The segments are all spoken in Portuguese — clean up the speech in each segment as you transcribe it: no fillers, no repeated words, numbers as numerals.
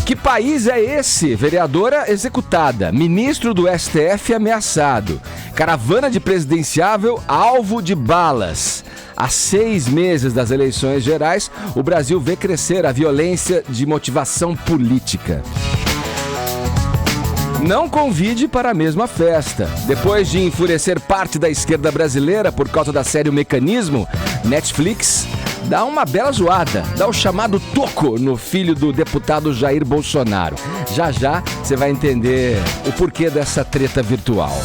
Que país é esse? Vereadora executada. Ministro do STF ameaçado. Caravana de presidenciável alvo de balas. Há 6 meses das eleições gerais, o Brasil vê crescer a violência de motivação política. Não convide para a mesma festa. Depois de enfurecer parte da esquerda brasileira por causa da série O Mecanismo, Netflix dá uma bela zoada, dá o chamado toco no filho do deputado Jair Bolsonaro. Já já você vai entender o porquê dessa treta virtual.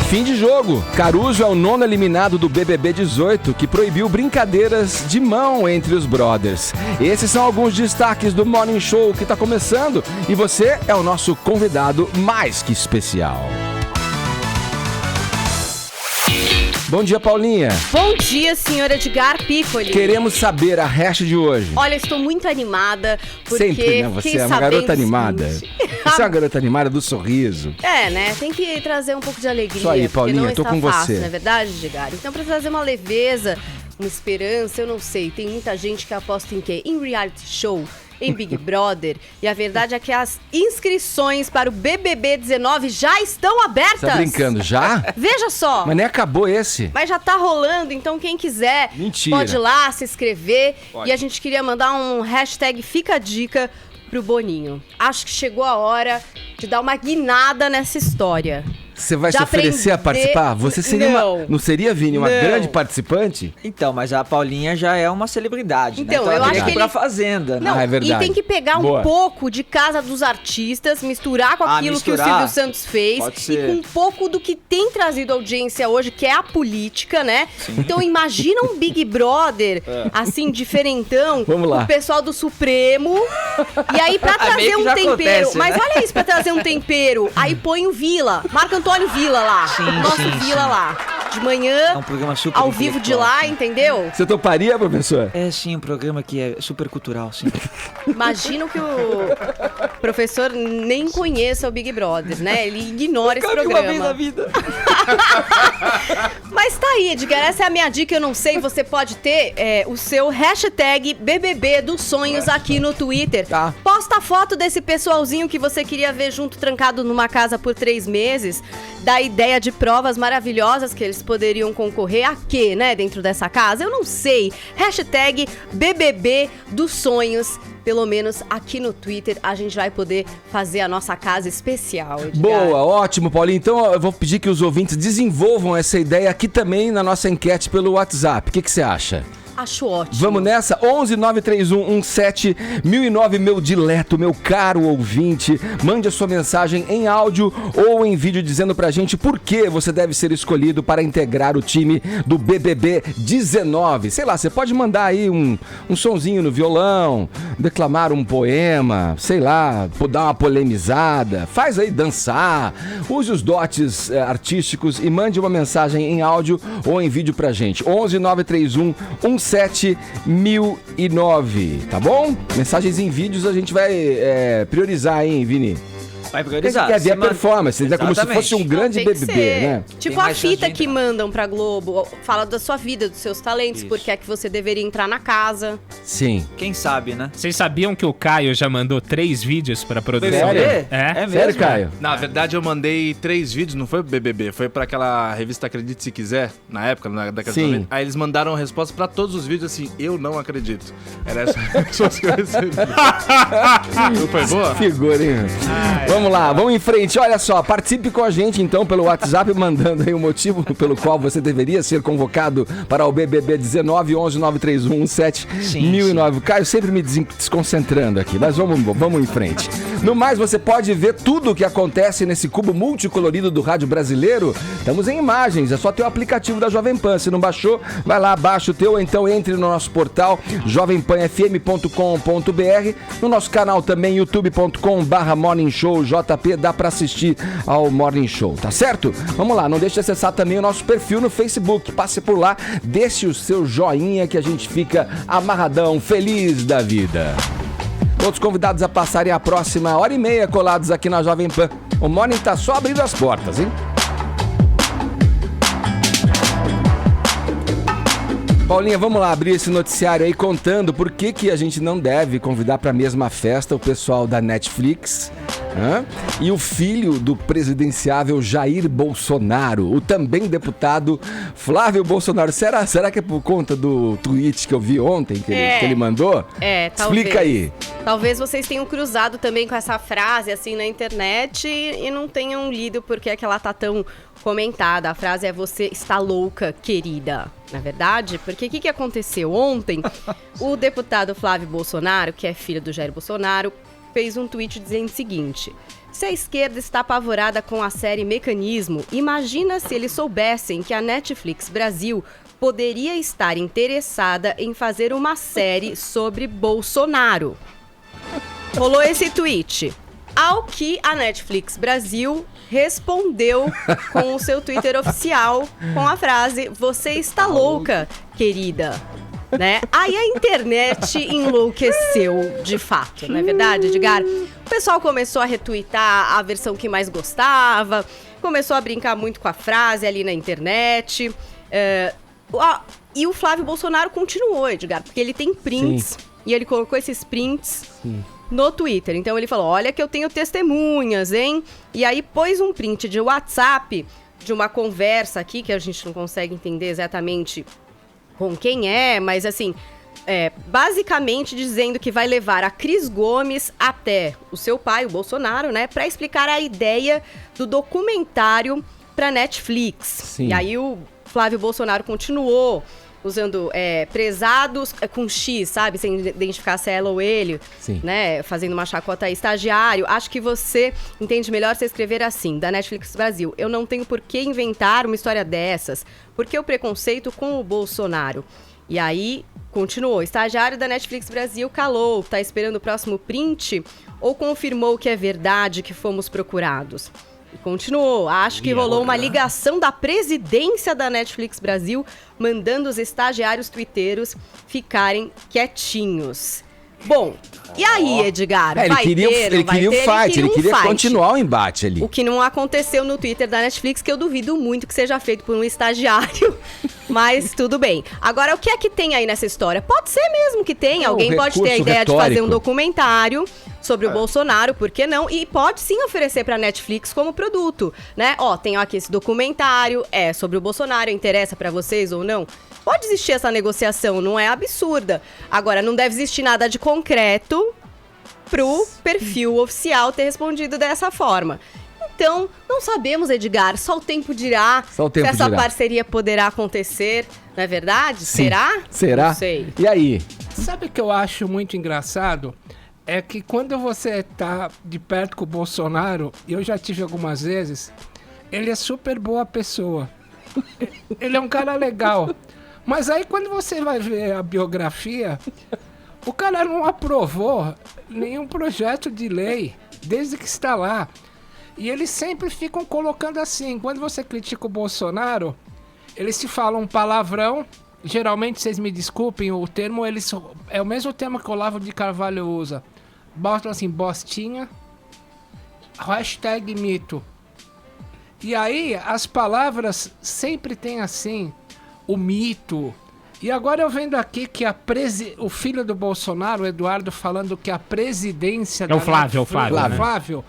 Fim de jogo. Caruso é o 9º eliminado do BBB 18, que proibiu brincadeiras de mão entre os brothers. Esses são alguns destaques do Morning Show que está começando e você é o nosso convidado mais que especial. Bom dia, Paulinha. Bom dia, senhor Edgar Piccoli. Queremos saber a hash de hoje. Olha, estou muito animada, porque... Sempre, né? Você é uma garota animada. Você é uma garota animada do sorriso. É, né? Tem que trazer um pouco de alegria. Isso aí, Paulinha, não tô está com fácil, você. Não é verdade, Edgar? Então, para trazer uma leveza, uma esperança, eu não sei. Tem muita gente que aposta em quê? Em reality show, em Big Brother. E a verdade é que as inscrições para o BBB 19 já estão abertas. Tá brincando, já? Veja só. Mas nem acabou esse. Mas já tá rolando, então quem quiser pode ir lá se inscrever. Pode. E a gente queria mandar um hashtag Fica a Dica pro Boninho. Acho que chegou a hora de dar uma guinada nessa história. Você vai se oferecer a participar? Você seria não seria, Vini, uma grande participante? Então, mas a Paulinha já é uma celebridade, então, né? Então eu acho que pra Fazenda, né? Não, é verdade. E tem que pegar um pouco de Casa dos Artistas, misturar com aquilo que o Silvio Santos fez e com um pouco do que tem trazido audiência hoje, que é a política, né? Sim. Então imagina um Big Brother, assim, diferentão. Vamos lá. O pessoal do Supremo. E aí, pra trazer um tempero... Acontece, mas né? Olha isso, pra trazer um tempero, aí põe o Vila, Marco Antônio Vila lá, Vila lá, de manhã, é um programa super ao vivo de lá, entendeu? Você toparia, professor? É sim, um programa que é super cultural, sim. Imagino que o professor nem conheça o Big Brother, né? Ele ignora esse programa. Uma vez na vida. Mas tá aí, Edgar, essa é a minha dica, eu não sei, você pode ter o seu hashtag BBB dos sonhos aqui no Twitter. Tá. Posta a foto desse pessoalzinho que você queria ver junto, trancado numa casa por 3 meses, da ideia de provas maravilhosas que eles poderiam concorrer a quê, né, dentro dessa casa? Eu não sei. Hashtag BBB dos sonhos. Pelo menos aqui no Twitter a gente vai poder fazer a nossa casa especial, Edgar. Boa, ótimo, Paulinho. Então eu vou pedir que os ouvintes desenvolvam essa ideia aqui também na nossa enquete pelo WhatsApp. O que você acha? Acho ótimo. Vamos nessa? 11-931-17-1009, meu dileto, meu caro ouvinte. Mande a sua mensagem em áudio ou em vídeo dizendo pra gente por que você deve ser escolhido para integrar o time do BBB 19. Sei lá, você pode mandar aí um sonzinho no violão, declamar um poema, sei lá, dar uma polemizada, faz aí dançar, use os dotes artísticos e mande uma mensagem em áudio ou em vídeo pra gente. 11-931-17-1009, tá bom? Mensagens em vídeos a gente vai priorizar, hein, Vini? Vai priorizar. Quer ver a performance, é como se fosse um grande BBB, né? Tipo a fita que mandam pra Globo, fala da sua vida, dos seus talentos, porque é que você deveria entrar na casa. Sim. Quem sabe, né? Vocês sabiam que o Caio já mandou 3 vídeos pra produção? Sério? É mesmo? Sério, Caio? Na verdade, eu mandei 3 vídeos, não foi pro BBB, foi pra aquela revista Acredite Se Quiser, na época, na década de 90. Aí eles mandaram a resposta pra todos os vídeos assim, eu não acredito. Era essa resposta que eu recebi. Não foi boa? Figura, hein? Vamos lá, vamos em frente. Olha só, participe com a gente então pelo WhatsApp, mandando aí o motivo pelo qual você deveria ser convocado para o BBB 19, 11-931-17-1009. Caio sempre me desconcentrando aqui, mas vamos em frente. No mais, você pode ver tudo o que acontece nesse cubo multicolorido do rádio brasileiro. Estamos em imagens, é só ter o aplicativo da Jovem Pan. Se não baixou, vai lá, baixa o teu, então entre no nosso portal jovempanfm.com.br, no nosso canal também youtube.com/Morning Show JP, dá pra assistir ao Morning Show, tá certo? Vamos lá, não deixe de acessar também o nosso perfil no Facebook, passe por lá, deixe o seu joinha que a gente fica amarradão, feliz da vida. Outros convidados a passarem a próxima hora e meia colados aqui na Jovem Pan. O Morning tá só abrindo as portas, hein? Paulinha, vamos lá abrir esse noticiário aí contando por que a gente não deve convidar para a mesma festa o pessoal da Netflix e o filho do presidenciável Jair Bolsonaro, o também deputado Flávio Bolsonaro. Será que é por conta do tweet que eu vi ontem que ele mandou? Talvez. Explica aí. Talvez vocês tenham cruzado também com essa frase assim na internet e não tenham lido porque é que ela tá tão comentada. A frase é: você está louca, querida. Na verdade, porque o que aconteceu ontem? O deputado Flávio Bolsonaro, que é filho do Jair Bolsonaro, fez um tweet dizendo o seguinte: se a esquerda está apavorada com a série Mecanismo, imagina se eles soubessem que a Netflix Brasil poderia estar interessada em fazer uma série sobre Bolsonaro. Rolou esse tweet. Ao que a Netflix Brasil respondeu com o seu Twitter oficial com a frase: você está louca, querida. Né? Aí a internet enlouqueceu de fato, não é verdade, Edgar? O pessoal começou a retweetar a versão que mais gostava, começou a brincar muito com a frase ali na internet. E o Flávio Bolsonaro continuou, Edgar, porque ele tem prints. Sim. E ele colocou esses prints no Twitter. Então ele falou: olha que eu tenho testemunhas, hein? E aí pôs um print de WhatsApp de uma conversa aqui, que a gente não consegue entender exatamente com quem é, mas assim, basicamente dizendo que vai levar a Cris Gomes até o seu pai, o Bolsonaro, né? Pra explicar a ideia do documentário pra Netflix. Sim. E aí o Flávio Bolsonaro continuou usando prezados com X, sabe? Sem identificar se é ela ou ele, né? Fazendo uma chacota aí. Estagiário, acho que você entende melhor se escrever assim, da Netflix Brasil. Eu não tenho por que inventar uma história dessas, porque o preconceito com o Bolsonaro. E aí, continuou. Estagiário da Netflix Brasil calou, tá esperando o próximo print ou confirmou que é verdade que fomos procurados? E continuou. Acho que rolou uma ligação da presidência da Netflix Brasil mandando os estagiários twitteiros ficarem quietinhos. Bom, e aí, Edgar? Ele queria o fight, ele queria continuar o embate ali. O que não aconteceu no Twitter da Netflix, que eu duvido muito que seja feito por um estagiário, mas tudo bem. Agora, o que é que tem aí nessa história? Pode ser mesmo que tenha, alguém pode ter a ideia de fazer um documentário sobre o Bolsonaro, por que não? E pode sim oferecer pra Netflix como produto, né? Ó, tem aqui esse documentário, sobre o Bolsonaro, interessa pra vocês ou não? Pode existir essa negociação, não é absurda. Agora, não deve existir nada de concreto pro perfil oficial ter respondido dessa forma. Então, não sabemos, Edgar, só o tempo dirá se essa parceria poderá acontecer, não é verdade? Sim. Será? Será? Não sei. E aí? Sabe o que eu acho muito engraçado? É que quando você tá de perto com o Bolsonaro, e eu já tive algumas vezes, ele é super boa pessoa. Ele é um cara legal. Mas aí quando você vai ver a biografia, o cara não aprovou nenhum projeto de lei desde que está lá. E eles sempre ficam colocando assim, quando você critica o Bolsonaro, eles te falam um palavrão, geralmente, vocês me desculpem, o termo, é o mesmo termo que o Olavo de Carvalho usa. Botam assim, bostinha, hashtag mito. E aí, as palavras sempre tem assim, o mito. E agora eu vendo aqui que o filho do Bolsonaro, o Eduardo, falando que a presidência da Netflix... Flávio,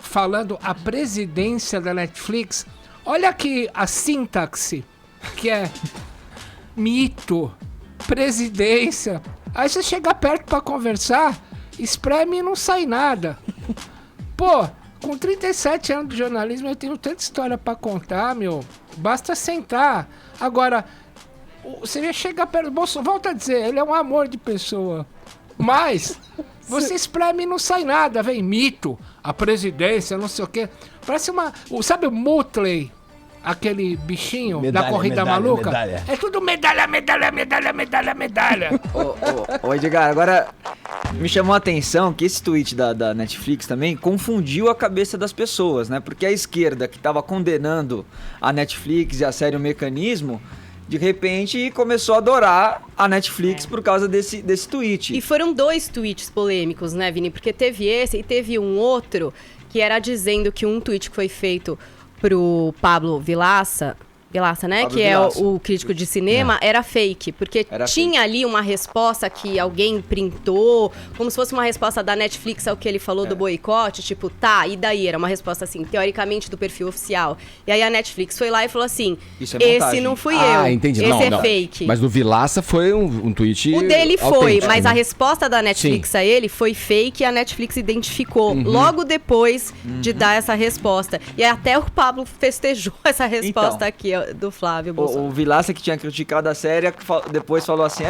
falando a presidência da Netflix. Olha aqui a sintaxe, que é mito, presidência. Aí você chega perto pra conversar, espreme e não sai nada. Pô, com 37 anos de jornalismo eu tenho tanta história pra contar, meu. Basta sentar. Agora, você chega perto do Bolsonaro, volta a dizer, ele é um amor de pessoa. Mas você espreme e não sai nada, vem mito, a presidência, não sei o quê. Parece sabe o Mutley? Aquele bichinho da corrida maluca? Medalha. É tudo medalha. Ô, Edgar, agora me chamou a atenção que esse tweet da Netflix também confundiu a cabeça das pessoas, né? Porque a esquerda que estava condenando a Netflix e a série O Mecanismo, de repente começou a adorar a Netflix por causa desse tweet. E foram 2 tweets polêmicos, né, Vini? Porque teve esse e teve um outro que era dizendo que um tweet que foi feito pro Pablo Vilaça, Vilaça, né? Fábio Que é Vilaça. o crítico de cinema, era fake. Porque Era tinha ali uma resposta que alguém printou, como se fosse uma resposta da Netflix ao que ele falou do boicote, tipo, tá, e daí? Era uma resposta assim, teoricamente do perfil oficial. E aí a Netflix foi lá e falou assim, Isso é esse montagem. não fui eu, Ah, entendi. esse é fake. Mas no Vilaça foi um tweet O dele foi, autêntico, mas né? a resposta da Netflix a ele foi fake e a Netflix identificou logo depois de dar essa resposta. E até o Pablo festejou essa resposta Então, aqui ó, do Flávio Bolsonaro. O Vilaça, que tinha criticado a série, depois falou assim,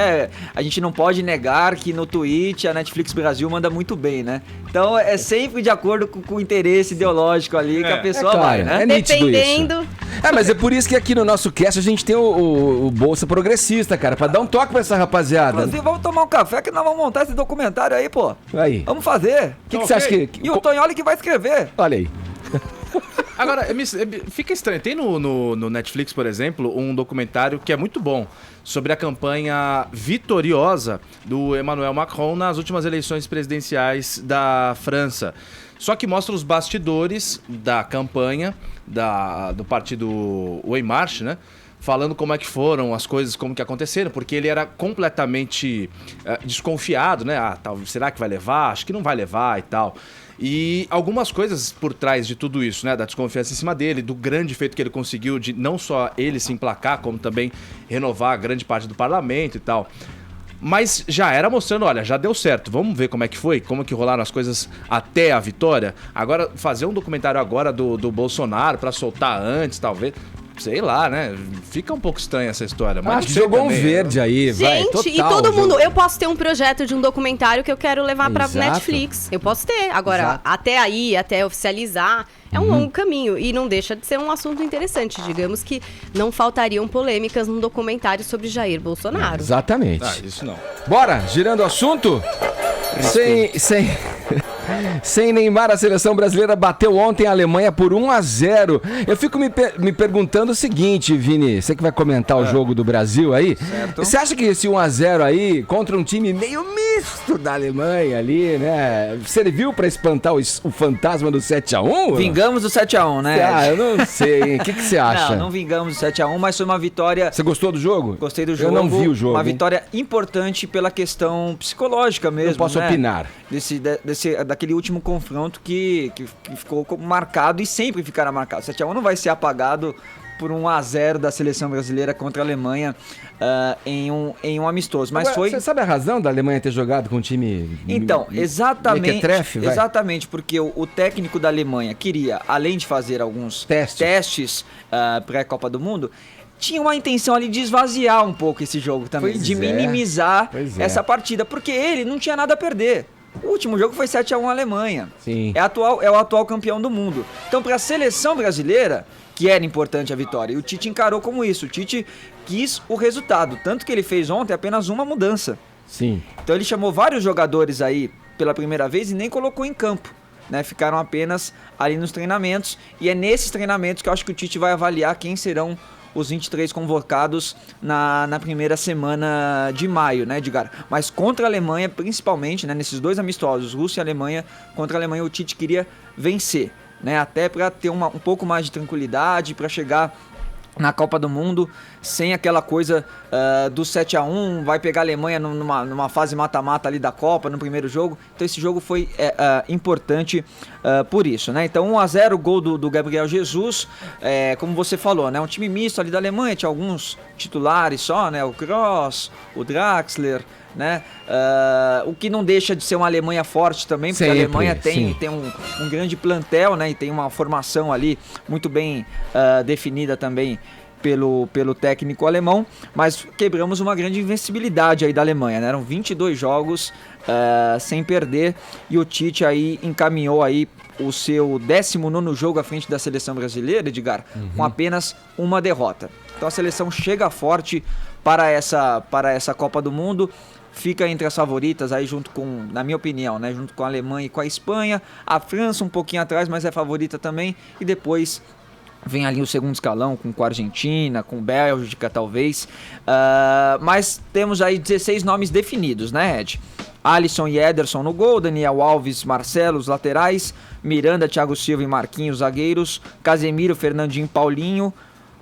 a gente não pode negar que no Twitch a Netflix Brasil manda muito bem, né? Então é sempre de acordo com o interesse ideológico ali que a pessoa vai, né? É nítido Dependendo. isso. Mas é por isso que aqui no nosso cast a gente tem o Bolsa Progressista, cara, pra dar um toque pra essa rapaziada. Inclusive, vamos tomar um café que nós vamos montar esse documentário aí, pô. Aí. Vamos fazer. O que você acha que... E o Tonholi que vai escrever. Olha aí. Agora, fica estranho. Tem no Netflix, por exemplo, um documentário que é muito bom sobre a campanha vitoriosa do Emmanuel Macron nas últimas eleições presidenciais da França. Só que mostra os bastidores da campanha do partido En Marche, né? Falando como é que foram as coisas, como que aconteceram, porque ele era completamente desconfiado, né? Será que vai levar? Acho que não vai levar e tal. E algumas coisas por trás de tudo isso, né? Da desconfiança em cima dele, do grande feito que ele conseguiu de não só ele se emplacar, como também renovar grande parte do parlamento e tal. Mas já era mostrando, olha, já deu certo, vamos ver como é que foi, como que rolaram as coisas até a vitória. Agora, fazer um documentário agora do Bolsonaro pra soltar antes, talvez... Sei lá, né? Fica um pouco estranha essa história. Mas Acho que jogou um verde aí, vai. Gente, Total, e todo mundo... jogou. Eu posso ter um projeto de um documentário que eu quero levar pra Exato. Netflix. Eu posso ter. Agora, Exato. até oficializar, é um longo caminho. E não deixa de ser um assunto interessante. Digamos que não faltariam polêmicas num documentário sobre Jair Bolsonaro. Exatamente. isso não. Bora, girando o assunto. Sem Neymar, a seleção brasileira bateu ontem a Alemanha por 1-0. Eu fico me perguntando o seguinte, Vini, você que vai comentar o jogo do Brasil aí, você acha que esse 1-0 aí, contra um time meio misto da Alemanha ali, né, serviu pra espantar o fantasma do 7-1? Vingamos o 7-1, né? Eu não sei, hein? O que você acha? Não vingamos o 7-1, mas foi uma vitória... Você gostou do jogo? Gostei do jogo. Eu não vi o jogo. Uma hein? vitória importante pela questão psicológica mesmo, Não posso né? opinar. Daquele último confronto que ficou marcado e sempre ficará marcado. 7-1 não vai ser apagado por 1-0 da seleção brasileira contra a Alemanha em um amistoso. Mas Agora, você sabe a razão da Alemanha ter jogado com um time... Então, exatamente, mequetrefe, vai? exatamente, porque o técnico da Alemanha queria, além de fazer alguns testes pré-Copa do Mundo, tinha uma intenção ali de esvaziar um pouco esse jogo também, Pois de é. minimizar Pois é. essa partida, porque ele não tinha nada a perder. O último jogo foi 7-1 Alemanha. Sim. É o atual campeão do mundo. Então, para a seleção brasileira, que era importante a vitória, e o Tite encarou como isso. O Tite quis o resultado, tanto que ele fez ontem apenas uma mudança. Sim. Então ele chamou vários jogadores aí pela primeira vez e nem colocou em campo, né? Ficaram apenas ali nos treinamentos, e é nesses treinamentos que eu acho que o Tite vai avaliar quem serão os 23 convocados na primeira semana de maio, né, Edgar? Mas contra a Alemanha, principalmente, né, nesses dois amistosos, Rússia e Alemanha, contra a Alemanha o Tite queria vencer, né, até para ter um pouco mais de tranquilidade, para chegar na Copa do Mundo sem aquela coisa do 7-1, vai pegar a Alemanha numa fase mata-mata ali da Copa, no primeiro jogo. Então esse jogo foi importante por isso, né? Então 1-0, gol do Gabriel Jesus, como você falou, né? Um time misto ali da Alemanha, tinha alguns titulares só, né? O Kroos, o Draxler, né? O que não deixa de ser uma Alemanha forte também, porque Sempre, a Alemanha tem um grande plantel, né? E tem uma formação ali muito bem definida também pelo técnico alemão, mas quebramos uma grande invencibilidade aí da Alemanha, né? Eram 22 jogos sem perder, e o Tite aí encaminhou aí o seu 19º jogo à frente da seleção brasileira, Edgar, com apenas uma derrota. Então a seleção chega forte para essa Copa do Mundo, fica entre as favoritas aí junto com, na minha opinião, né, junto com a Alemanha e com a Espanha, a França um pouquinho atrás, mas é favorita também, e depois vem ali o segundo escalão com a Argentina, com Bélgica talvez, mas temos aí 16 nomes definidos, né, Ed? Alisson e Ederson no gol, Daniel Alves, Marcelo, os laterais, Miranda, Thiago Silva e Marquinhos, zagueiros, Casemiro, Fernandinho, Paulinho,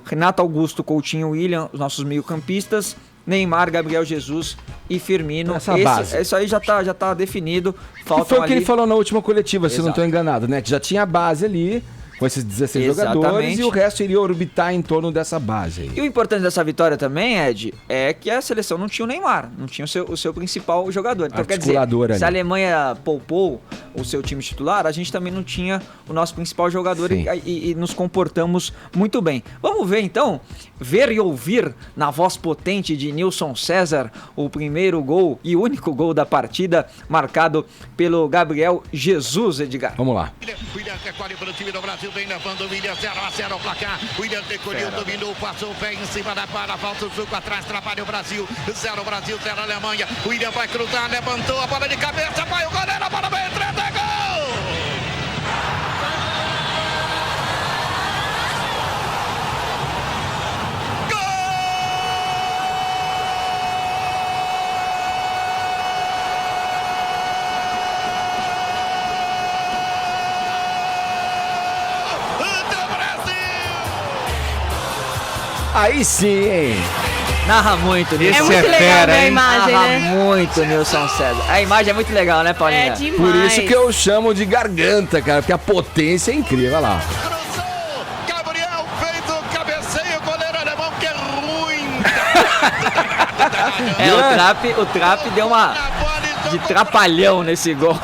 Renato Augusto, Coutinho, William, os nossos meio-campistas, Neymar, Gabriel Jesus e Firmino. Essa base. Isso aí já tá definido. Que Faltam foi o que ali... ele falou na última coletiva, se eu não Exato. estou enganado, né? Que já tinha a base ali, com esses 16 jogadores, Exatamente. e o resto iria orbitar em torno dessa base aí. E o importante dessa vitória também, Ed, é que a seleção não tinha o Neymar, não tinha o seu principal jogador. Então, quer dizer, Articulador ali. se a Alemanha poupou o seu time titular, a gente também não tinha o nosso principal jogador Sim. e nos comportamos muito bem. Vamos ver então, ver e ouvir na voz potente de Nilson César o primeiro gol e único gol da partida, marcado pelo Gabriel Jesus, Edgar. Vamos lá. William recolhe para o time do Brasil, vem levando o William, 0-0 o placar. William recolheu, dominou, passou o pé em cima da bola, volta o jogo atrás, trabalha o Brasil, 0 Brasil, 0 Alemanha. William vai cruzar, levantou a bola de cabeça, vai o goleiro, a bola vai entrar, é gol! Aí sim, hein? Narra muito, Nilson. É muito legal ver a imagem, Narra né? muito, Nilson César. A imagem é muito legal, né, Paulinha? É demais. Por isso que eu chamo de garganta, cara, porque a potência é incrível, olha lá. Cruzou, Gabriel fez o cabeceio, o goleiro alemão que é ruim. O Trap deu uma de trapalhão nesse gol.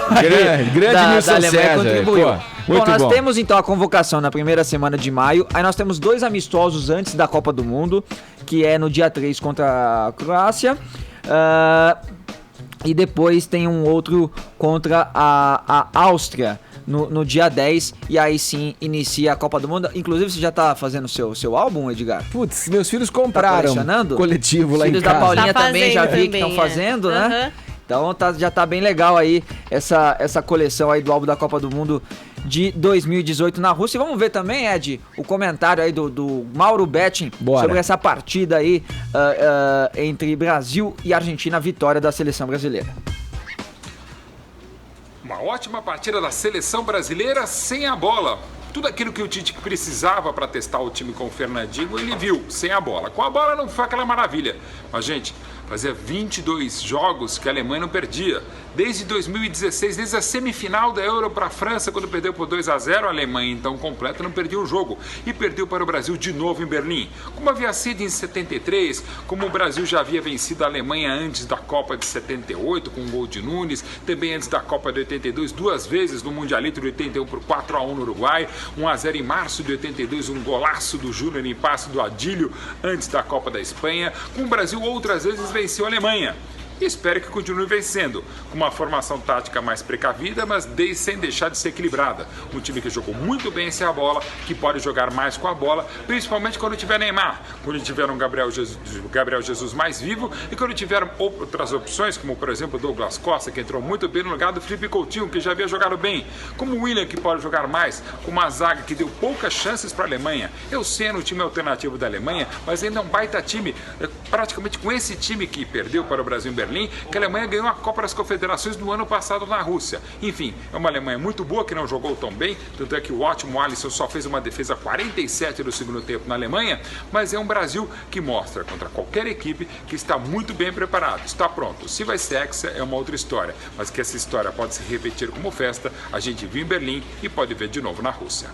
Grande Nilson da Alemanha, César, contribuiu. pô, muito nós bom. temos então a convocação na primeira semana de maio, aí nós temos 2 amistosos antes da Copa do Mundo, que é no dia 3 contra a Croácia, e depois tem um outro contra a Áustria, no dia 10, e aí sim inicia a Copa do Mundo. Inclusive, você já tá fazendo seu álbum, Edgar? Putz, meus filhos compraram colecionando? coletivo lá em Filhos casa. da Paulinha Tá também, já fazendo vi que estão também, fazendo, é. né? Aham. Então já tá bem legal aí essa coleção aí do álbum da Copa do Mundo de 2018 na Rússia. E vamos ver também, Ed, o comentário aí do Mauro Betting sobre essa partida aí entre Brasil e Argentina, a vitória da seleção brasileira. Uma ótima partida da seleção brasileira sem a bola. Tudo aquilo que o Tite precisava para testar o time com o Fernandinho, ele viu, sem a bola. Com a bola não foi aquela maravilha. Mas, gente, fazia 22 jogos que a Alemanha não perdia. Desde 2016, desde a semifinal da Euro para a França, quando perdeu por 2-0, a Alemanha, então completa, não perdia o jogo. E perdeu para o Brasil de novo em Berlim. Como havia sido em 73, como o Brasil já havia vencido a Alemanha antes da Copa de 78, com um gol de Nunes, também antes da Copa de 82, 2 vezes no Mundialito de 81 por 4-1 no Uruguai, 1-0 em março de 82, um golaço do Júnior em passe do Adílio antes da Copa da Espanha. Com o Brasil outras vezes venceu a Alemanha. E espero que continue vencendo, com uma formação tática mais precavida, mas sem deixar de ser equilibrada. Um time que jogou muito bem sem a bola, que pode jogar mais com a bola, principalmente quando tiver Neymar, quando tiver um Gabriel Jesus mais vivo e quando tiver outras opções, como por exemplo o Douglas Costa, que entrou muito bem no lugar do Felipe Coutinho, que já havia jogado bem, como o William, que pode jogar mais, com uma zaga que deu poucas chances para a Alemanha. Eu sei no time alternativo da Alemanha, mas ainda é um baita time, praticamente com esse time que perdeu para o Brasil em Berlim, que a Alemanha ganhou a Copa das Confederações no ano passado na Rússia. Enfim, é uma Alemanha muito boa, que não jogou tão bem, tanto é que o ótimo Alisson só fez uma defesa 47 do segundo tempo na Alemanha, mas é um Brasil que mostra contra qualquer equipe que está muito bem preparado, está pronto. Se vai ser hexa, é uma outra história, mas que essa história pode se repetir como festa, a gente viu em Berlim e pode ver de novo na Rússia.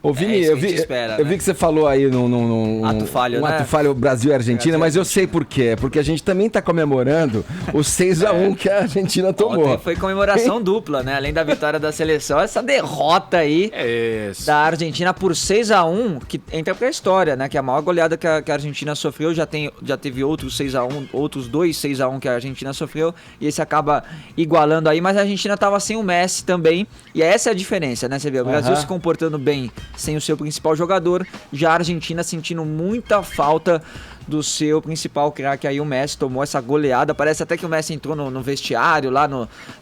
Ô Vini, isso eu que a vi, gente espera, eu né? vi que você falou aí num Ato falho, um né? ato falho Brasil e Argentina, mas eu sei por quê. Porque a gente também tá comemorando o 6-1 que a Argentina tomou. Ontem foi comemoração dupla, né? Além da vitória da seleção, essa derrota aí da Argentina por 6-1, que entra pra história, né? Que é a maior goleada que a Argentina sofreu. Já teve outros 6-1, outros 2 6-1 que a Argentina sofreu, e esse acaba igualando aí, mas a Argentina tava sem o Messi também, e essa é a diferença, né? Você vê, o Brasil se comportando bem sem o seu principal jogador, já a Argentina sentindo muita falta do seu principal craque aí, o Messi tomou essa goleada, parece até que o Messi entrou no vestiário lá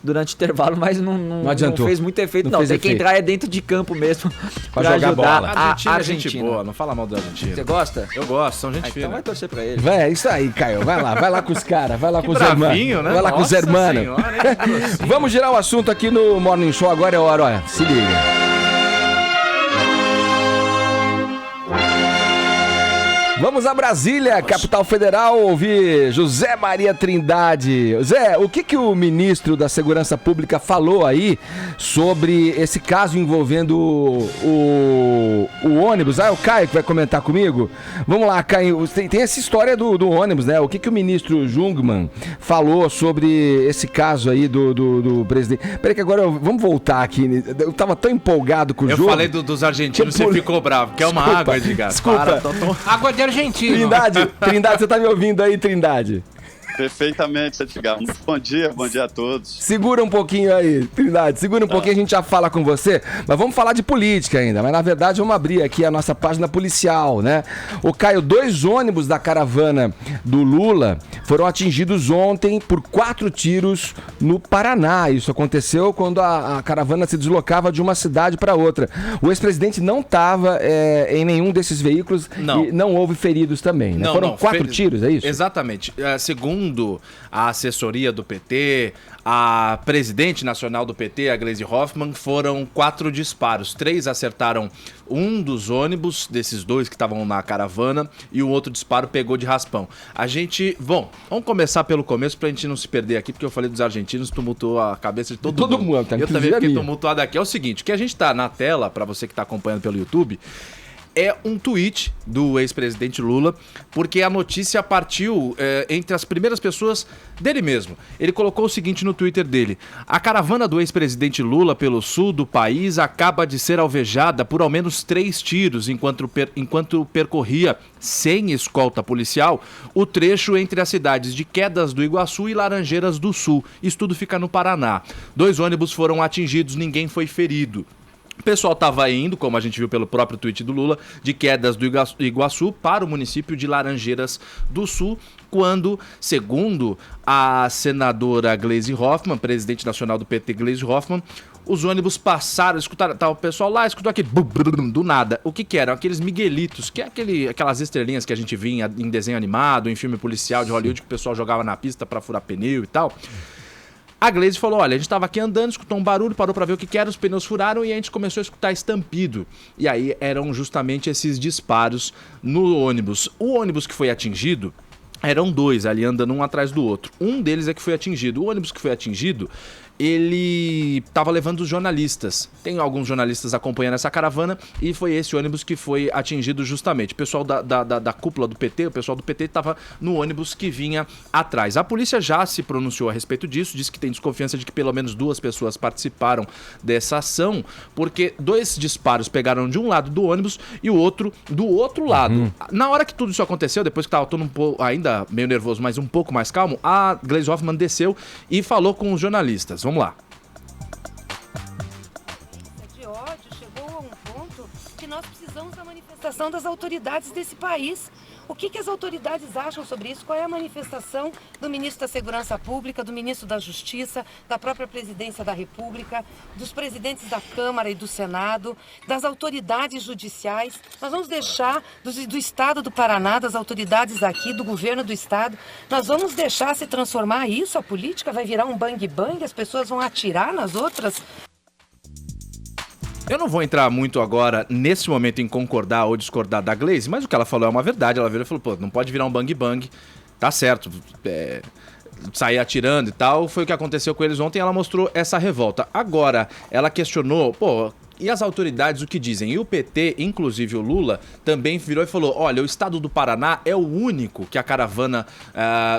durante o intervalo, mas não adiantou. fez muito efeito, Não não, fez tem que efeito. entrar dentro de campo mesmo pra jogar ajudar bola. a Argentina é Argentina. gente boa, não fala mal da Argentina. Você gosta? Eu gosto, são gente Então fina. vai torcer pra ele. Vai, é isso aí, Caio. Vai lá com os caras, vai lá com os bravinho, hermanos. né? Vai lá com os Nossa hermanos. senhora, hein? Que grossinho. Vamos girar o assunto aqui no Morning Show, agora é hora, olha, se liga. Vamos a Brasília, capital federal, ouvir José Maria Trindade. Zé, o que o ministro da Segurança Pública falou aí sobre esse caso envolvendo o ônibus? O Caio que vai comentar comigo. Vamos lá, Caio, tem essa história do ônibus, né? O que o ministro Jungmann falou sobre esse caso aí do presidente? Peraí que agora vamos voltar aqui. Eu tava tão empolgado com o jogo. Eu falei dos argentinos, você ficou bravo. Quer uma água, Edgar? Desculpa. Água de argentino. Trindade, você tá me ouvindo aí, Trindade? Perfeitamente, Edgar. Muito bom dia a todos. Segura um pouquinho aí, Trindade, segura um pouquinho, a gente já fala com você, mas vamos falar de política ainda, mas na verdade vamos abrir aqui a nossa página policial, né? O Caio, 2 ônibus da caravana do Lula foram atingidos ontem por 4 tiros no Paraná. Isso aconteceu quando a caravana se deslocava de uma cidade para outra. O ex-presidente não estava em nenhum desses veículos e não houve feridos também, né? Foram 4 tiros, é isso? Exatamente. Segundo a assessoria do PT, a presidente nacional do PT, a Gleisi Hoffmann, foram 4 disparos. 3 acertaram um dos ônibus, desses 2 que estavam na caravana, e o outro disparo pegou de raspão. Vamos começar pelo começo pra gente não se perder aqui, porque eu falei dos argentinos, tumultuou a cabeça de todo mundo. Tá, eu também fiquei tumultuado aqui. É o seguinte, o que a gente tá na tela, pra você que tá acompanhando pelo YouTube, é um tweet do ex-presidente Lula, porque a notícia partiu entre as primeiras pessoas dele mesmo. Ele colocou o seguinte no Twitter dele: a caravana do ex-presidente Lula pelo sul do país acaba de ser alvejada por ao menos 3 tiros enquanto percorria, sem escolta policial, o trecho entre as cidades de Quedas do Iguaçu e Laranjeiras do Sul. Isso tudo fica no Paraná. 2 ônibus foram atingidos, ninguém foi ferido. O pessoal estava indo, como a gente viu pelo próprio tweet do Lula, de Quedas do Iguaçu para o município de Laranjeiras do Sul, quando, segundo a senadora Gleisi Hoffmann, presidente nacional do PT, Gleisi Hoffmann, os ônibus passaram, escutaram, o pessoal lá escutou aquele do nada. O que eram? Aqueles miguelitos, que é aquelas estrelinhas que a gente via em desenho animado, em filme policial de Hollywood, que o pessoal jogava na pista para furar pneu e tal. A Gleisi falou, olha, a gente tava aqui andando, escutou um barulho, parou pra ver o que era, os pneus furaram e a gente começou a escutar estampido. E aí eram justamente esses disparos no ônibus. O ônibus que foi atingido, eram 2 ali andando um atrás do outro. Um deles é que foi atingido. O ônibus que foi atingido, ele estava levando os jornalistas. Tem alguns jornalistas acompanhando essa caravana e foi esse ônibus que foi atingido justamente. O pessoal da cúpula do PT, o pessoal do PT estava no ônibus que vinha atrás. A polícia já se pronunciou a respeito disso, disse que tem desconfiança de que pelo menos 2 pessoas participaram dessa ação, porque 2 disparos pegaram de um lado do ônibus e o outro do outro lado. Na hora que tudo isso aconteceu, depois que estava todo ainda meio nervoso, mas um pouco mais calmo, a Gleisi Hoffmann desceu e falou com os jornalistas. Vamos lá. De ódio chegou a um ponto que nós precisamos da manifestação das autoridades desse país. O que as autoridades acham sobre isso? Qual é a manifestação do ministro da Segurança Pública, do ministro da Justiça, da própria presidência da República, dos presidentes da Câmara e do Senado, das autoridades judiciais? Nós vamos deixar do Estado do Paraná, das autoridades aqui, do governo do Estado, nós vamos deixar se transformar isso? A política vai virar um bang-bang? As pessoas vão atirar nas outras? Eu não vou entrar muito agora, nesse momento, em concordar ou discordar da Gleisi, mas o que ela falou é uma verdade. Ela virou e falou, pô, não pode virar um bang-bang, tá certo, sair atirando e tal. Foi o que aconteceu com eles ontem, ela mostrou essa revolta. Agora, ela questionou, pô, e as autoridades o que dizem? E o PT, inclusive o Lula, também virou e falou, olha, o estado do Paraná é o único que a caravana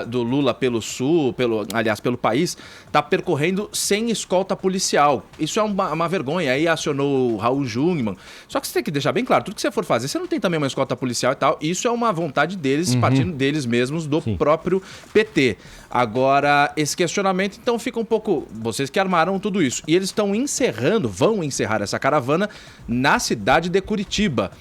do Lula pelo sul, pelo país, está percorrendo sem escolta policial. Isso é uma vergonha. Aí acionou o Raul Jungmann. Só que você tem que deixar bem claro, tudo que você for fazer, você não tem também uma escolta policial e tal. Isso é uma vontade deles, partindo deles mesmos, do próprio PT. Agora, esse questionamento, então, fica um pouco... Vocês que armaram tudo isso. E eles vão encerrar essa caravana na cidade de Curitiba.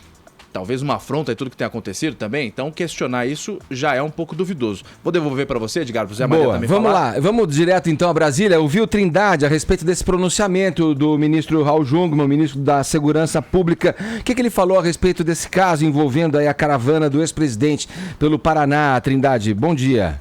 Talvez uma afronta e tudo que tem acontecido também. Então, questionar isso já é um pouco duvidoso. Vou devolver para você, Edgar, pro Zé Maria também falar. Vamos lá. Vamos direto, então, a Brasília. Ouviu Trindade a respeito desse pronunciamento do ministro Raul Jungmann, ministro da Segurança Pública. O que ele falou a respeito desse caso envolvendo aí a caravana do ex-presidente pelo Paraná, Trindade? Bom dia.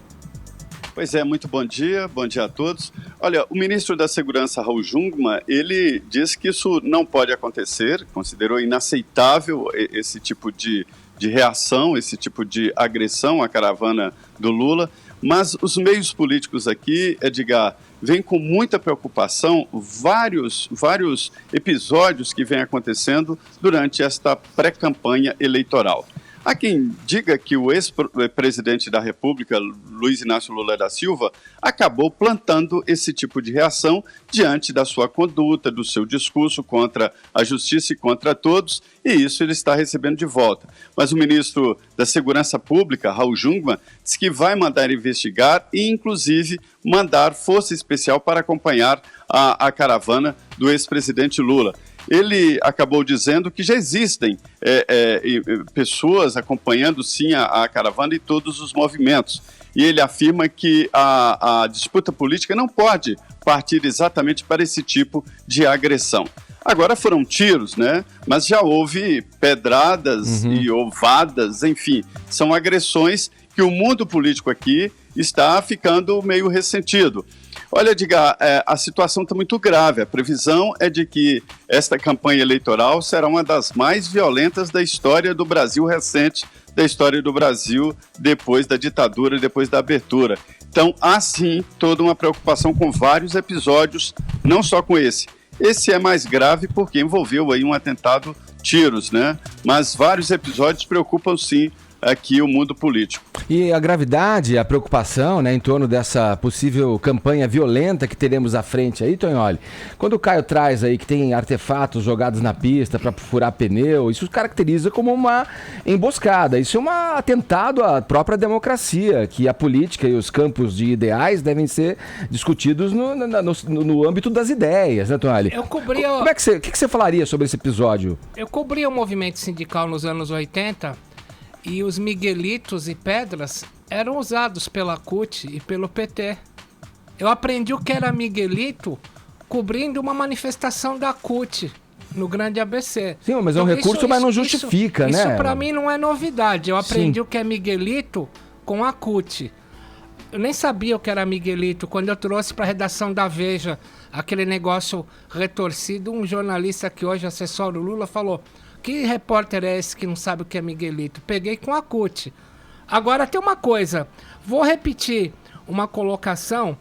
Pois é, muito bom dia a todos. Olha, o ministro da Segurança, Raul Jungmann, ele disse que isso não pode acontecer, considerou inaceitável esse tipo de de reação, esse tipo de agressão à caravana do Lula, mas os meios políticos aqui, Edgar, vêm com muita preocupação vários episódios que vêm acontecendo durante esta pré-campanha eleitoral. Há quem diga que o ex-presidente da República, Luiz Inácio Lula da Silva, acabou plantando esse tipo de reação diante da sua conduta, do seu discurso contra a justiça e contra todos, e isso ele está recebendo de volta. Mas o ministro da Segurança Pública, Raul Jungmann, disse que vai mandar investigar e, inclusive, mandar força especial para acompanhar a caravana do ex-presidente Lula. Ele acabou dizendo que já existem pessoas acompanhando, sim, a caravana e todos os movimentos. E ele afirma que a disputa política não pode partir exatamente para esse tipo de agressão. Agora foram tiros, né? Mas já houve pedradas e ovadas, enfim, são agressões que o mundo político aqui está ficando meio ressentido. Olha, Edgar, a situação está muito grave. A previsão é de que esta campanha eleitoral será uma das mais violentas da história do Brasil recente, da história do Brasil depois da ditadura, depois da abertura. Então, há sim toda uma preocupação com vários episódios, não só com esse. Esse é mais grave porque envolveu aí um atentado, tiros, né? Mas vários episódios preocupam sim aqui o mundo político. E a gravidade, a preocupação, né, em torno dessa possível campanha violenta que teremos à frente aí, Tonholi, quando o Caio traz aí que tem artefatos jogados na pista para furar pneu, isso caracteriza como uma emboscada, isso é um atentado à própria democracia, que a política e os campos de ideais devem ser discutidos no âmbito das ideias, né, Tonholi? Eu cobria... O que você falaria sobre esse episódio? Eu cobria o movimento sindical nos anos 80... e os miguelitos e pedras eram usados pela CUT e pelo PT. Eu aprendi o que era miguelito cobrindo uma manifestação da CUT no Grande ABC. Sim, mas é um recurso, mas não justifica, né? Isso pra mim não é novidade. Eu aprendi o que é miguelito com a CUT. Eu nem sabia o que era miguelito. Quando eu trouxe pra redação da Veja aquele negócio retorcido, um jornalista que hoje assessora o Lula falou: que repórter é esse que não sabe o que é miguelito? Peguei com a CUT. Agora tem uma coisa, vou repetir uma colocação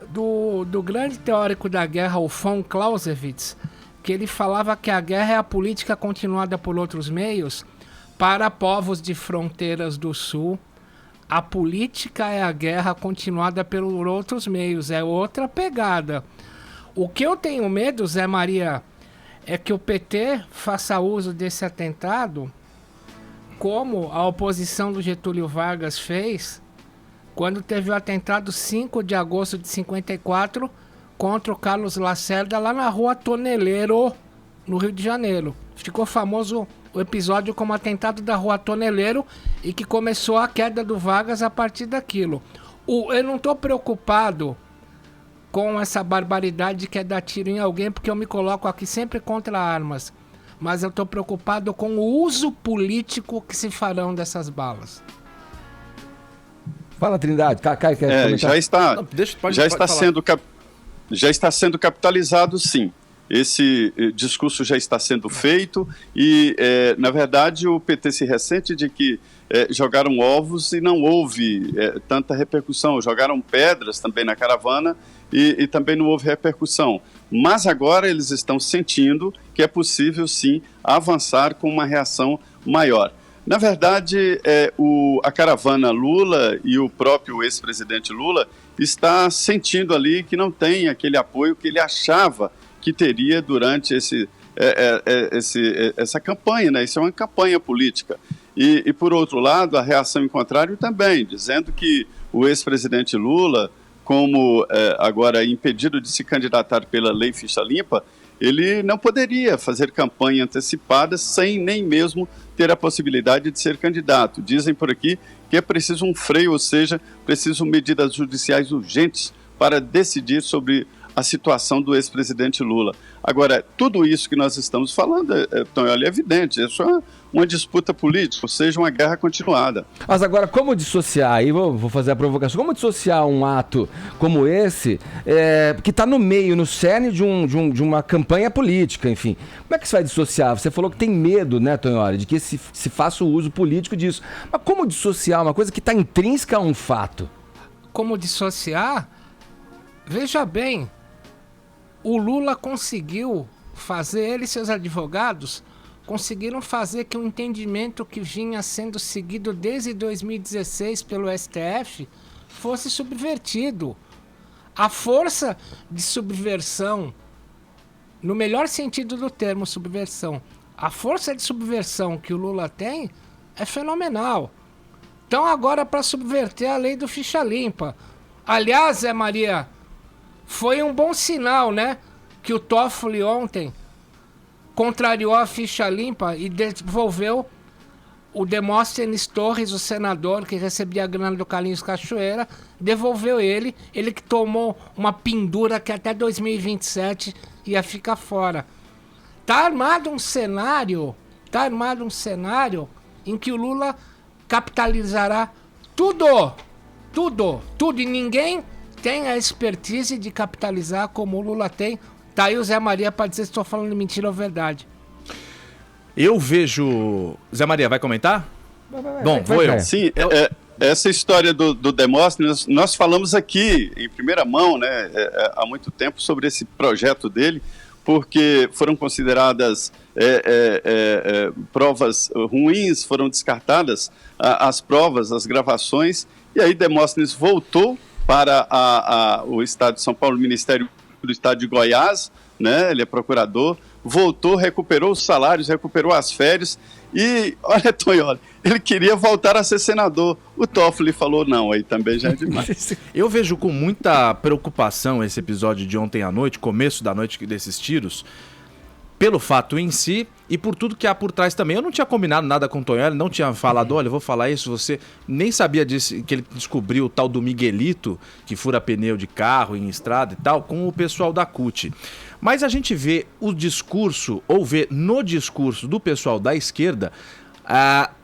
do grande teórico da guerra, o von Clausewitz, que ele falava que a guerra é a política continuada por outros meios para povos de fronteiras do sul. A política é a guerra continuada por outros meios, é outra pegada. O que eu tenho medo, Zé Maria, é que o PT faça uso desse atentado como a oposição do Getúlio Vargas fez quando teve o atentado 5 de agosto de 54 contra o Carlos Lacerda lá na Rua Toneleiro, no Rio de Janeiro. Ficou famoso o episódio como atentado da Rua Toneleiro e que começou a queda do Vargas a partir daquilo. Eu não estou preocupado com essa barbaridade que é dar tiro em alguém, porque eu me coloco aqui sempre contra armas. Mas eu estou preocupado com o uso político que se farão dessas balas. Fala, Trindade. Caio quer comentar? Já está sendo capitalizado, sim. Esse discurso já está sendo feito e, na verdade, o PT se ressente de que jogaram ovos e não houve tanta repercussão. Jogaram pedras também na caravana e também não houve repercussão. Mas agora eles estão sentindo que é possível, sim, avançar com uma reação maior. Na verdade, a caravana Lula e o próprio ex-presidente Lula está sentindo ali que não tem aquele apoio que ele achava que teria durante essa campanha, né? Isso é uma campanha política. E, por outro lado, a reação em contrário também, dizendo que o ex-presidente Lula, como agora impedido de se candidatar pela Lei Ficha Limpa, ele não poderia fazer campanha antecipada sem nem mesmo ter a possibilidade de ser candidato. Dizem por aqui que é preciso um freio, ou seja, preciso medidas judiciais urgentes para decidir sobre a situação do ex-presidente Lula. Agora, tudo isso que nós estamos falando, Tonholi, é evidente, isso é uma disputa política, ou seja, uma guerra continuada. Mas agora, como dissociar, aí vou fazer a provocação, como dissociar um ato como esse, que está no meio, no cerne de uma campanha política, enfim. Como é que você vai dissociar? Você falou que tem medo, né, Tonholi, de que se faça o uso político disso. Mas como dissociar uma coisa que está intrínseca a um fato? Como dissociar? Veja bem, o Lula conseguiu fazer, ele e seus advogados conseguiram fazer que o entendimento que vinha sendo seguido desde 2016 pelo STF fosse subvertido. A força de subversão, no melhor sentido do termo subversão, a força de subversão que o Lula tem é fenomenal. Então agora para subverter a lei do ficha limpa. Aliás, Zé Maria, foi um bom sinal, né? Que o Toffoli ontem contrariou a ficha limpa e devolveu o Demóstenes Torres, o senador que recebia a grana do Carlinhos Cachoeira, devolveu ele que tomou uma pendura que até 2027 ia ficar fora. Tá armado um cenário em que o Lula capitalizará tudo, e ninguém tem a expertise de capitalizar como o Lula tem. Tá aí o Zé Maria para dizer se estou falando mentira ou verdade. Eu vejo... Zé Maria, vai comentar? Bom, vou eu. Sim, essa história do Demóstenes, nós falamos aqui em primeira mão, né, há muito tempo sobre esse projeto dele, porque foram consideradas provas ruins, foram descartadas as provas, as gravações, e aí Demóstenes voltou para o Estado de São Paulo, o Ministério do Estado de Goiás, né, ele é procurador, voltou, recuperou os salários, recuperou as férias, e olha, Tonholi, ele queria voltar a ser senador. O Toffoli falou não, aí também já é demais. Eu vejo com muita preocupação esse episódio de ontem à noite, começo da noite desses tiros, pelo fato em si e por tudo que há por trás também. Eu não tinha combinado nada com o Tonholi, não tinha falado, olha, eu vou falar isso, você nem sabia disso, que ele descobriu o tal do Miguelito, que fura pneu de carro em estrada e tal, com o pessoal da CUT. Mas a gente vê o discurso, ou vê no discurso do pessoal da esquerda,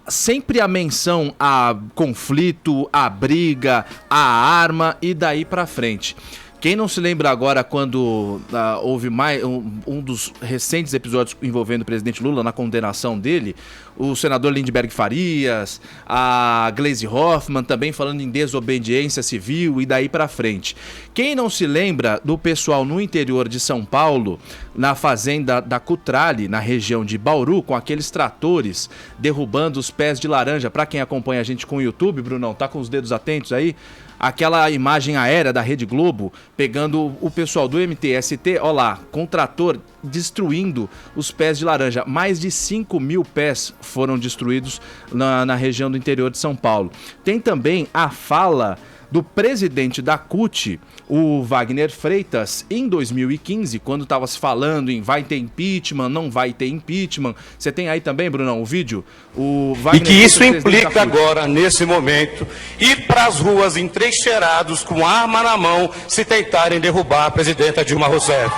sempre a menção a conflito, a briga, a arma e daí pra frente. Quem não se lembra agora quando houve mais um dos recentes episódios envolvendo o presidente Lula na condenação dele, o senador Lindbergh Farias, a Gleisi Hoffmann também falando em desobediência civil e daí pra frente. Quem não se lembra do pessoal no interior de São Paulo, na fazenda da Cutrale, na região de Bauru, com aqueles tratores derrubando os pés de laranja? Pra quem acompanha a gente com o YouTube, Brunão, tá com os dedos atentos aí? Aquela imagem aérea da Rede Globo, pegando o pessoal do MTST, ó lá, com o trator destruindo os pés de laranja. Mais de 5 mil pés foram destruídos na região do interior de São Paulo. Tem também a fala do presidente da CUT, o Wagner Freitas, em 2015, quando estava se falando em vai ter impeachment, não vai ter impeachment. Você tem aí também, Brunão, o vídeo? O Wagner e que isso implica agora, nesse momento, ir para as ruas entrincheirados, com arma na mão, se tentarem derrubar a presidenta Dilma Rousseff.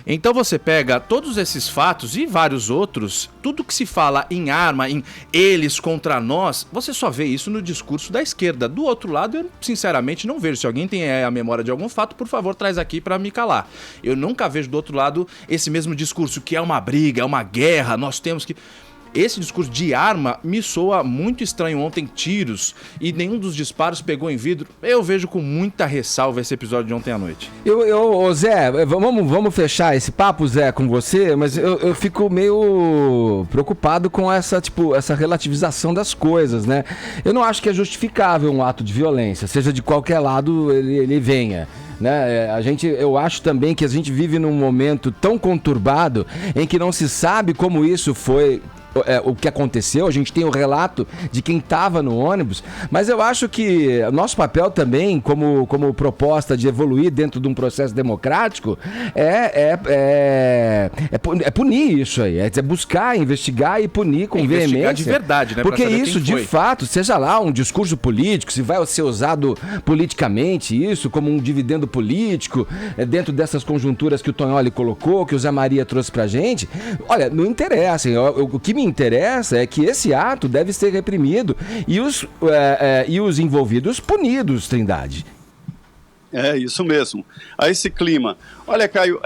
Então você pega todos esses fatos e vários outros, tudo que se fala em arma, em eles contra nós, você só vê isso no discurso da esquerda. Do outro lado, eu sinceramente não vejo. Se alguém tem a memória de algum fato, por favor, traz aqui para me calar. Eu nunca vejo do outro lado esse mesmo discurso que é uma briga, é uma guerra, nós temos que... Esse discurso de arma me soa muito estranho. Ontem, tiros, e nenhum dos disparos pegou em vidro. Eu vejo com muita ressalva esse episódio de ontem à noite. Zé, vamos fechar esse papo, Zé, com você, mas eu fico meio preocupado com essa relativização das coisas, né? Eu não acho que é justificável um ato de violência, seja de qualquer lado ele venha. Né? Eu acho também que a gente vive num momento tão conturbado em que não se sabe como isso foi o que aconteceu, a gente tem o relato de quem estava no ônibus, mas eu acho que o nosso papel também, como proposta de evoluir dentro de um processo democrático, é punir isso aí, é buscar, investigar e punir com veemência. Investigar de verdade, né? Porque isso, de fato, seja lá um discurso político, se vai ser usado politicamente isso, como um dividendo político, dentro dessas conjunturas que o Tonholi colocou, que o Zé Maria trouxe pra gente, olha, não interessa. O que me interessa é que esse ato deve ser reprimido e os envolvidos punidos, Trindade. É, isso mesmo. A esse clima. Olha, Caio,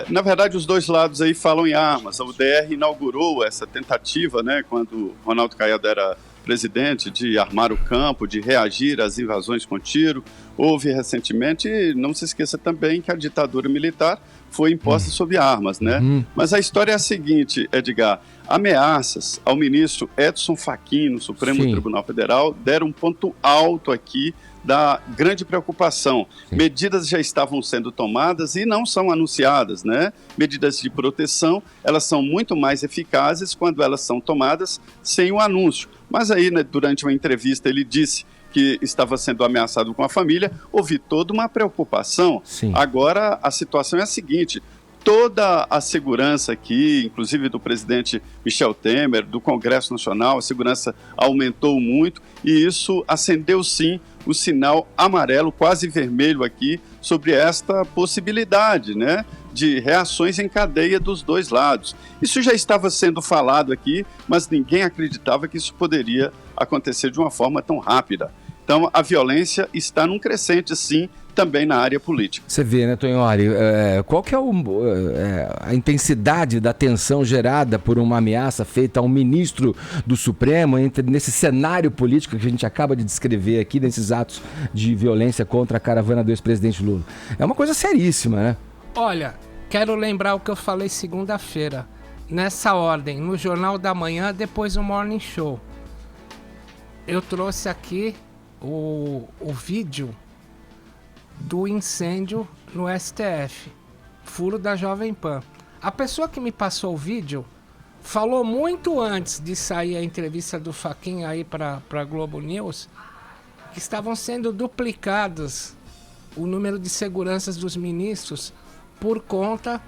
na verdade os dois lados aí falam em armas. A UDR inaugurou essa tentativa, né, quando Ronaldo Caiado era presidente, de armar o campo, de reagir às invasões com tiro. Houve recentemente, não se esqueça também que a ditadura militar foi imposta sob armas, né? Mas a história é a seguinte, Edgar. Ameaças ao ministro Edson Fachin no Supremo Tribunal Federal deram um ponto alto aqui da grande preocupação. Medidas já estavam sendo tomadas e não são anunciadas, né? Medidas de proteção, elas são muito mais eficazes quando elas são tomadas sem o anúncio. Mas aí, né, durante uma entrevista, ele disse que estava sendo ameaçado com a família, houve toda uma preocupação. Agora, a situação é a seguinte: toda a segurança aqui, inclusive do presidente Michel Temer, do Congresso Nacional, a segurança aumentou muito e isso acendeu sim o sinal amarelo, quase vermelho aqui, sobre esta possibilidade, né, de reações em cadeia dos dois lados. Isso já estava sendo falado aqui, mas ninguém acreditava que isso poderia acontecer de uma forma tão rápida. Então, a violência está num crescente, sim, também na área política. Você vê, né, Tonholi, qual que é a intensidade da tensão gerada por uma ameaça feita a um ministro do Supremo nesse cenário político que a gente acaba de descrever aqui, nesses atos de violência contra a caravana do ex-presidente Lula? É uma coisa seríssima, né? Olha, quero lembrar o que eu falei segunda-feira, nessa ordem, no Jornal da Manhã, depois do Morning Show. Eu trouxe aqui o vídeo do incêndio no STF, furo da Jovem Pan. A pessoa que me passou o vídeo falou muito antes de sair a entrevista do Fachin aí para Globo News que estavam sendo duplicados o número de seguranças dos ministros por conta,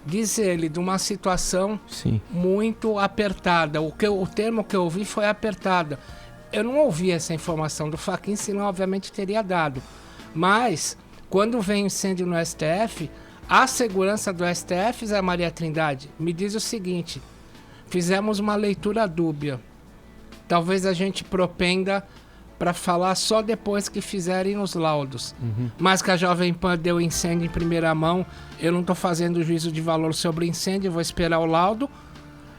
diz ele, de uma situação muito apertada. O termo que eu ouvi foi apertada. Eu não ouvi essa informação do Fachin, senão obviamente teria dado. Mas, quando vem incêndio no STF, a segurança do STF, Zé Maria Trindade, me diz o seguinte: fizemos uma leitura dúbia. Talvez a gente propenda para falar só depois que fizerem os laudos. Mas que a Jovem Pan deu incêndio em primeira mão, eu não estou fazendo juízo de valor sobre o incêndio, vou esperar o laudo.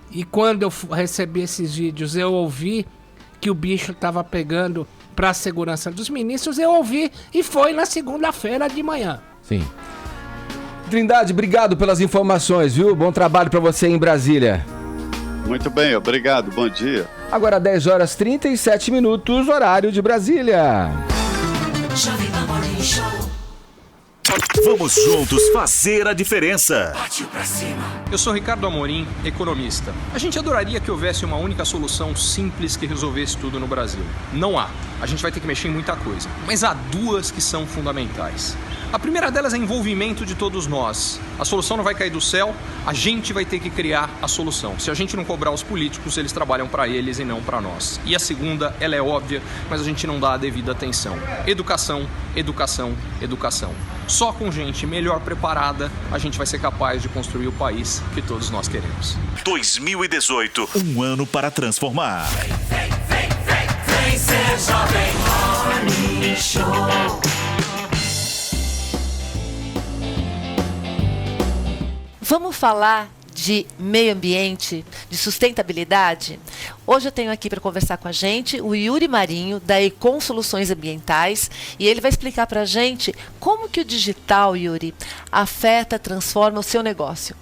E quando eu recebi esses vídeos, eu ouvi que o bicho estava pegando para a segurança dos ministros, eu ouvi e foi na segunda-feira de manhã. Sim. Trindade, obrigado pelas informações, viu? Bom trabalho para você em Brasília. Muito bem, obrigado, bom dia. Agora 10 horas 37 minutos, horário de Brasília. Vamos juntos fazer a diferença. Partiu pra cima. Eu sou Ricardo Amorim, economista. A gente adoraria que houvesse uma única solução simples que resolvesse tudo no Brasil. Não há. A gente vai ter que mexer em muita coisa. Mas há duas que são fundamentais. A primeira delas é envolvimento de todos nós. A solução não vai cair do céu, a gente vai ter que criar a solução. Se a gente não cobrar os políticos, eles trabalham para eles e não para nós. E a segunda, ela é óbvia, mas a gente não dá a devida atenção. Educação, educação, educação. Só com gente melhor preparada, a gente vai ser capaz de construir o país que todos nós queremos. 2018, um ano para transformar. Vem ser Jovem Morning Show. Vamos falar de meio ambiente, de sustentabilidade? Hoje eu tenho aqui para conversar com a gente o Yuri Marinho, da Econ Soluções Ambientais, e ele vai explicar para a gente como que o digital, Yuri, afeta, transforma o seu negócio.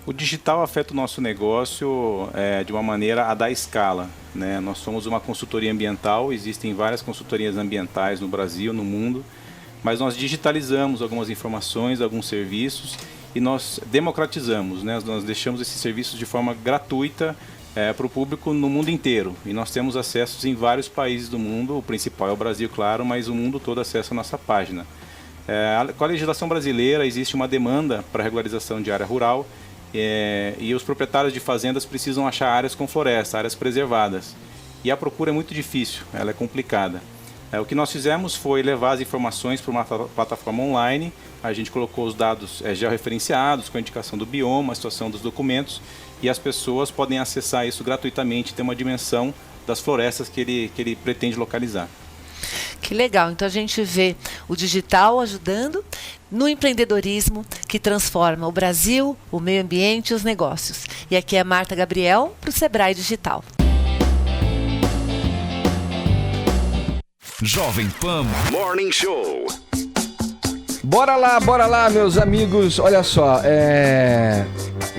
O digital afeta o nosso negócio de uma maneira a dar escala, né? Nós somos uma consultoria ambiental, existem várias consultorias ambientais no Brasil, no mundo, mas nós digitalizamos algumas informações, alguns serviços, e nós democratizamos, né? Nós deixamos esses serviços de forma gratuita para o público no mundo inteiro. E nós temos acessos em vários países do mundo, o principal é o Brasil, claro, mas o mundo todo acessa a nossa página. Com a legislação brasileira existe uma demanda para regularização de área rural e os proprietários de fazendas precisam achar áreas com floresta, áreas preservadas. E a procura é muito difícil, ela é complicada. O que nós fizemos foi levar as informações para uma plataforma online, a gente colocou os dados georreferenciados, com a indicação do bioma, a situação dos documentos, e as pessoas podem acessar isso gratuitamente, ter uma dimensão das florestas que ele pretende localizar. Que legal, então a gente vê o digital ajudando no empreendedorismo que transforma o Brasil, o meio ambiente e os negócios. E aqui é a Marta Gabriel para o Sebrae Digital. Jovem Pan Morning Show. Bora lá, meus amigos. Olha só,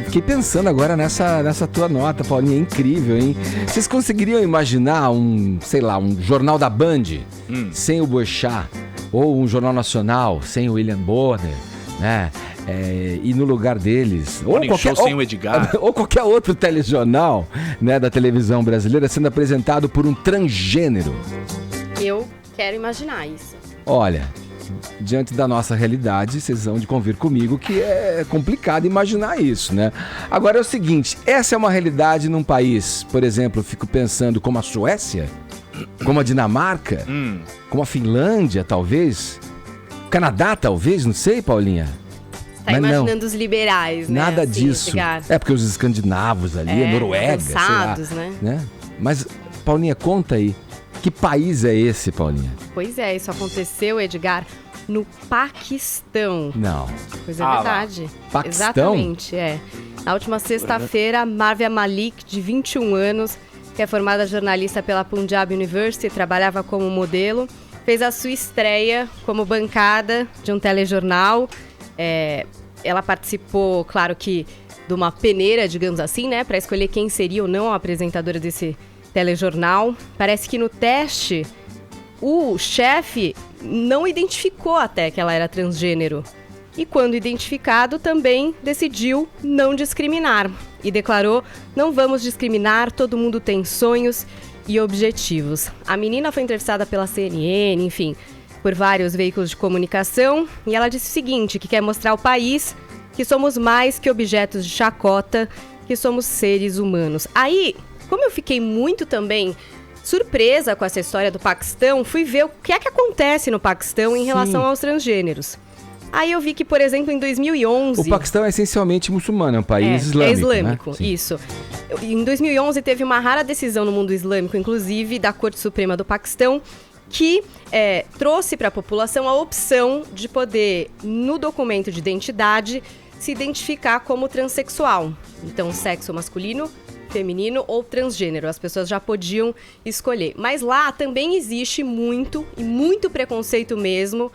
fiquei pensando agora nessa tua nota, Paulinha, é incrível, hein? Vocês conseguiriam imaginar um jornal da Band sem o Boechat? Ou um jornal nacional sem o William Bonner, né? E no lugar deles... Morning Show sem o Edgar. Ou qualquer outro telejornal, né, da televisão brasileira sendo apresentado por um transgênero. Eu quero imaginar isso. Olha, diante da nossa realidade, vocês vão de convir comigo que é complicado imaginar isso, né? Agora é o seguinte, essa é uma realidade num país, por exemplo, eu fico pensando como a Suécia, como a Dinamarca, como a Finlândia, talvez, Canadá, talvez, não sei, Paulinha. Tá imaginando os liberais, né? Nada assim, disso. É porque os escandinavos ali, a Noruega, cansados, sei lá, né? Mas, Paulinha, conta aí. Que país é esse, Paulinha? Pois é, isso aconteceu, Edgar, no Paquistão. Não. Pois é verdade. Paquistão? Exatamente, Na última sexta-feira, Marvia Malik, de 21 anos, que é formada jornalista pela Punjab University, trabalhava como modelo, fez a sua estreia como bancada de um telejornal. Ela participou, claro que, de uma peneira, digamos assim, né, para escolher quem seria ou não a apresentadora desse telejornal. Parece que no teste o chefe não identificou até que ela era transgênero. E quando identificado, também decidiu não discriminar. E declarou: não vamos discriminar, todo mundo tem sonhos e objetivos. A menina foi entrevistada pela CNN, enfim, por vários veículos de comunicação. E ela disse o seguinte, que quer mostrar ao país que somos mais que objetos de chacota, que somos seres humanos. Aí, como eu fiquei muito também surpresa com essa história do Paquistão, fui ver o que é que acontece no Paquistão em relação aos transgêneros. Aí eu vi que, por exemplo, em 2011... O Paquistão é essencialmente muçulmano, é um país islâmico, é islâmico, né? Isso. Em 2011 teve uma rara decisão no mundo islâmico, inclusive da Corte Suprema do Paquistão, que trouxe para a população a opção de poder, no documento de identidade, se identificar como transexual. Então, sexo masculino, feminino ou transgênero. As pessoas já podiam escolher. Mas lá também existe muito preconceito mesmo